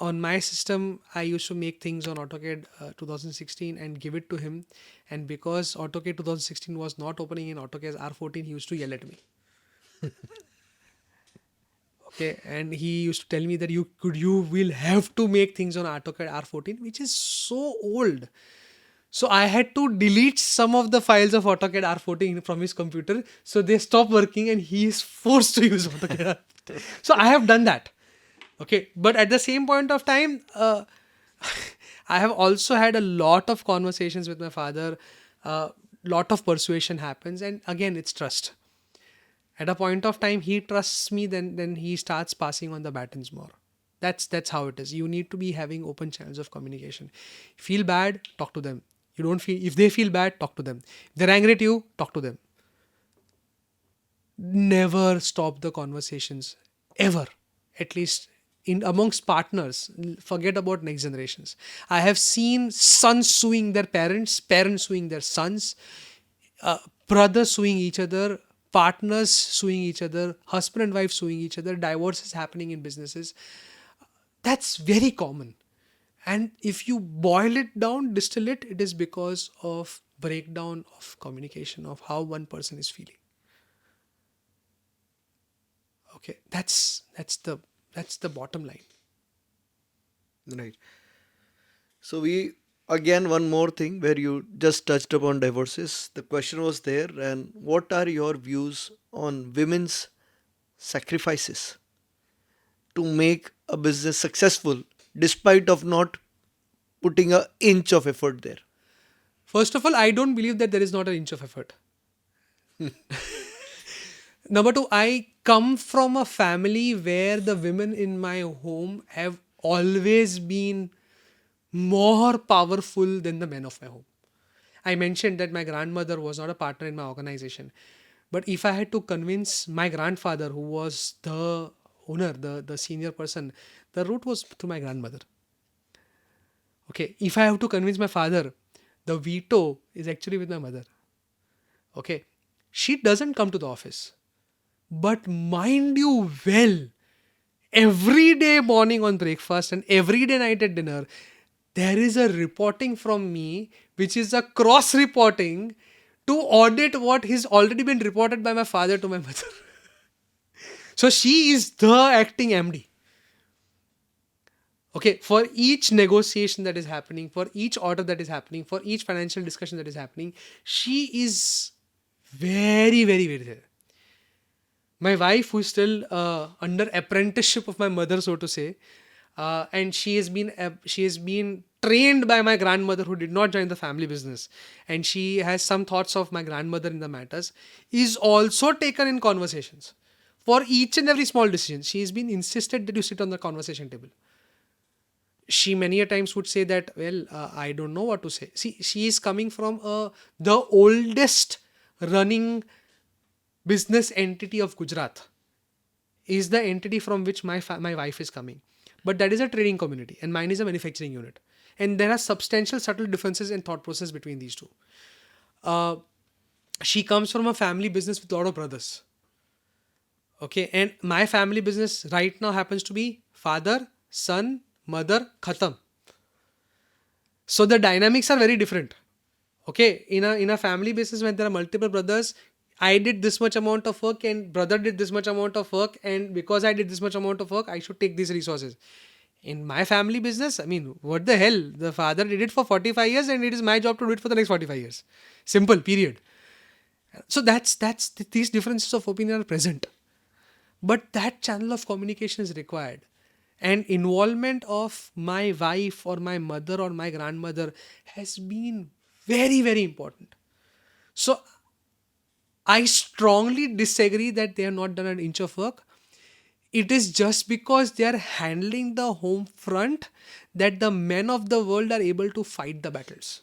on my system, I used to make things on AutoCAD 2016 and give it to him. And because AutoCAD 2016 was not opening in AutoCAD R14, he used to yell at me. Okay, and he used to tell me that you will have to make things on AutoCAD R14, which is so old. So I had to delete some of the files of AutoCAD R14 from his computer, so they stop working and he is forced to use AutoCAD. So I have done that. Okay, but at the same point of time, I have also had a lot of conversations with my father. Lot of persuasion happens, and again, it's trust. At a point of time, he trusts me, then he starts passing on the batons more. That's how it is. You need to be having open channels of communication. Feel bad, talk to them. You don't feel, if they feel bad, talk to them. If they're angry at you, talk to them. Never stop the conversations, ever. At least in amongst partners, forget about next generations. I have seen sons suing their parents, parents suing their sons, uh, brothers suing each other, partners suing each other, husband and wife suing each other, divorces happening in businesses. That's very common. And if you boil it down, distill it, it is because of breakdown of communication, of how one person is feeling. Okay, that's the bottom line. Right. So we again one more thing where you just touched upon divorces. The question was there, and what are your views on women's sacrifices to make a business successful despite of not putting an inch of effort there? First of all, I don't believe that there is not an inch of effort. Number two, I come from a family where the women in my home have always been more powerful than the men of my home. I mentioned that my grandmother was not a partner in my organization. But if I had to convince my grandfather, who was the owner, the senior person, the route was through my grandmother. Okay. If I have to convince my father, the veto is actually with my mother. Okay. She doesn't come to the office. But mind you well, every day morning on breakfast and every day night at dinner, there is a reporting from me, which is a cross reporting to audit what has already been reported by my father to my mother. So she is the acting MD. Okay, for each negotiation that is happening, for each order that is happening, for each financial discussion that is happening, she is very, very, very there. My wife, who is still under apprenticeship of my mother, so to say, and she has been trained by my grandmother, who did not join the family business, and she has some thoughts of my grandmother in the matters, is also taken in conversations for each and every small decision. She has been insisted that you sit on the conversation table. She many a times would say that, well, I don't know what to say. See, she is coming from the oldest running business entity of Gujarat, is the entity from which my wife is coming. But that is a trading community and mine is a manufacturing unit. And there are substantial subtle differences in thought process between these two. Uh, she comes from a family business with a lot of brothers. Okay. And my family business right now happens to be father, son, mother, khatam. So the dynamics are very different. Okay, in a family basis, when there are multiple brothers, I did this much amount of work and brother did this much amount of work, and because I did this much amount of work, I should take these resources. In my family business, I mean, what the hell? The father did it for 45 years and it is my job to do it for the next 45 years. Simple, period. So these differences of opinion are present. But that channel of communication is required. And involvement of my wife or my mother or my grandmother has been very, very important. So I strongly disagree that they have not done an inch of work. It is just because they are handling the home front that the men of the world are able to fight the battles.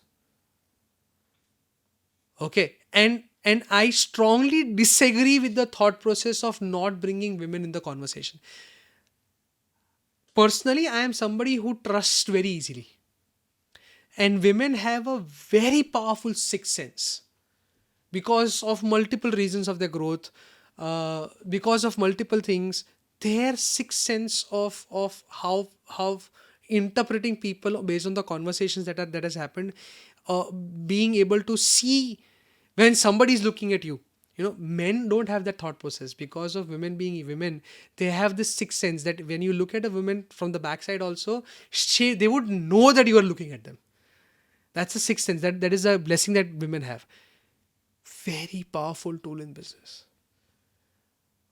Okay. And I strongly disagree with the thought process of not bringing women in the conversation. Personally, I am somebody who trusts very easily. And women have a very powerful sixth sense because of multiple reasons of their growth, because of multiple things. Their sixth sense of how interpreting people based on the conversations that has happened, being able to see when somebody is looking at you. Men don't have that thought process because of women being women. They have this sixth sense that when you look at a woman from the backside also, they would know that you are looking at them. That's a sixth sense. That is a blessing that women have. Very powerful tool in business.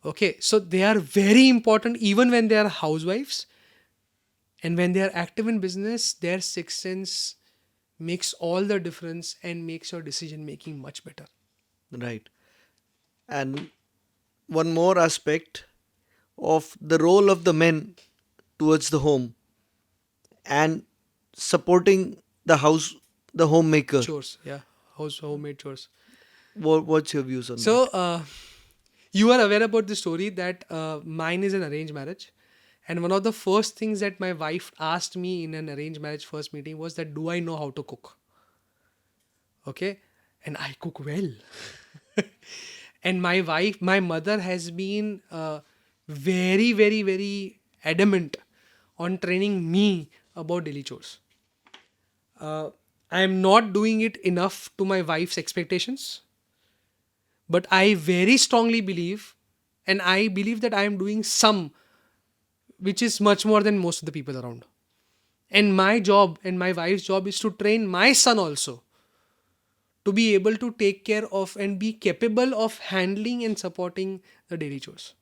Okay, so they are very important even when they are housewives, and when they are active in business, their sixth sense makes all the difference and makes your decision making much better. Right. And one more aspect of the role of the men towards the home and supporting the house The homemaker. chores. Yeah, homemade chores. What's your views on So that? you are aware about the story that mine is an arranged marriage, and one of the first things that my wife asked me in an arranged marriage first meeting was that, do I know how to cook? Okay, and I cook well. And my mother has been very, very, very adamant on training me about daily chores. uh, I am not doing it enough to my wife's expectations, but I very strongly believe, and I believe that I am doing some, which is much more than most of the people around. And my job and my wife's job is to train my son also to be able to take care of and be capable of handling and supporting the daily chores.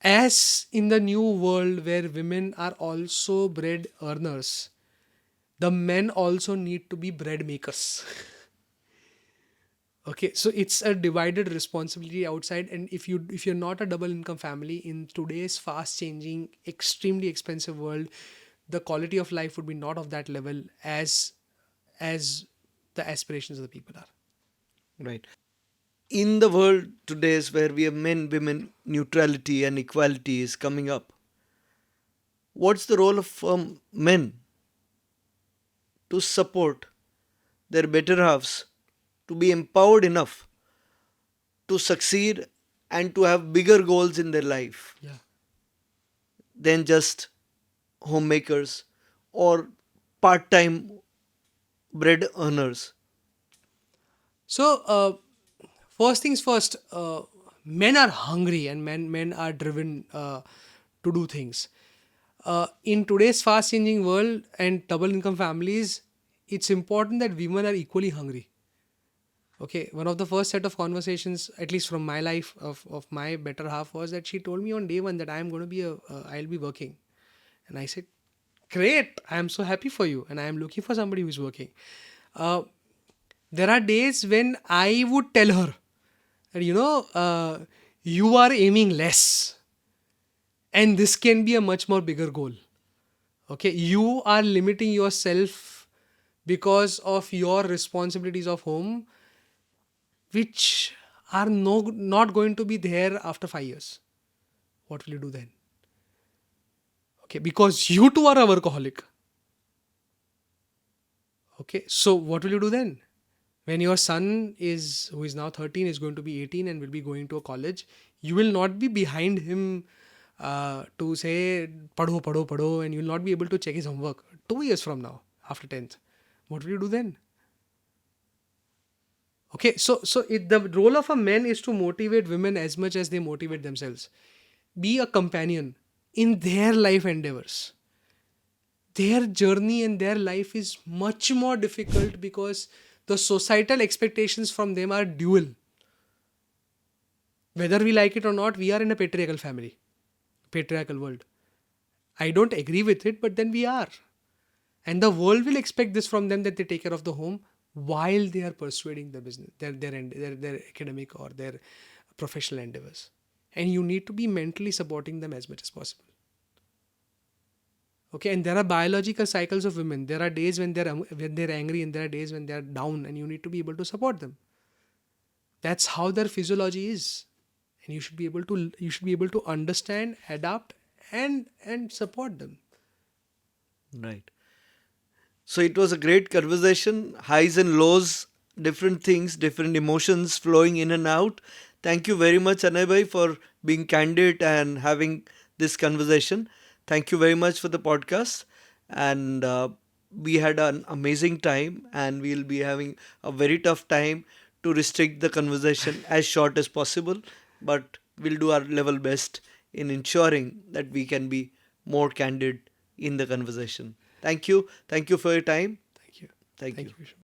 As in the new world where women are also bread earners, the men also need to be bread makers. Okay, so it's a divided responsibility outside, and if you're not a double income family in today's fast changing, extremely expensive world, the quality of life would be not of that level as the aspirations of the people are. Right. In the world today's where we have men, women, neutrality and equality is coming up, what's the role of men to support their better halves to be empowered enough to succeed and to have bigger goals in their life Yeah. than just homemakers or part time bread earners? So first things first, men are hungry and men are driven to do things. In today's fast changing world and double income families, it's important that women are equally hungry. Okay, one of the first set of conversations, at least from my life of my better half, was that she told me on day one that I'm going to be I'll be working, and I said, "Great! I am so happy for you, and I am looking for somebody who's working." Uh, there are days when I would tell her that you are aiming less, and this can be a much more bigger goal. Okay, you are limiting yourself because of your responsibilities of home, which are not going to be there after 5 years. What will you do then? Okay, because you too are a workaholic. Okay, so what will you do then? When your son is, who is now 13, is going to be 18 and will be going to a college, you will not be behind him to say, padho, padho, padho, and you will not be able to check his homework 2 years from now, after 10th. What will you do then? Okay, the role of a man is to motivate women as much as they motivate themselves. Be a companion in their life endeavors. Their journey and their life is much more difficult because the societal expectations from them are dual. Whether we like it or not, we are in a patriarchal family, patriarchal world. I don't agree with it, but then we are. And the world will expect this from them, that they take care of the home while they are pursuing the business, their academic or their professional endeavors. And you need to be mentally supporting them as much as possible. Okay, and there are biological cycles of women. There are days when they're angry, and there are days when they're down, and you need to be able to support them. That's how their physiology is, and you should be able to understand, adapt, and support them. Right. So it was a great conversation, highs and lows, different things, different emotions flowing in and out. Thank you very much, Anay bhai, for being candid and having this conversation. Thank you very much for the podcast. And we had an amazing time, and we'll be having a very tough time to restrict the conversation as short as possible. But we'll do our level best in ensuring that we can be more candid in the conversation. Thank you. Thank you for your time. Thank you. Thank Thank you. you, Vishnu.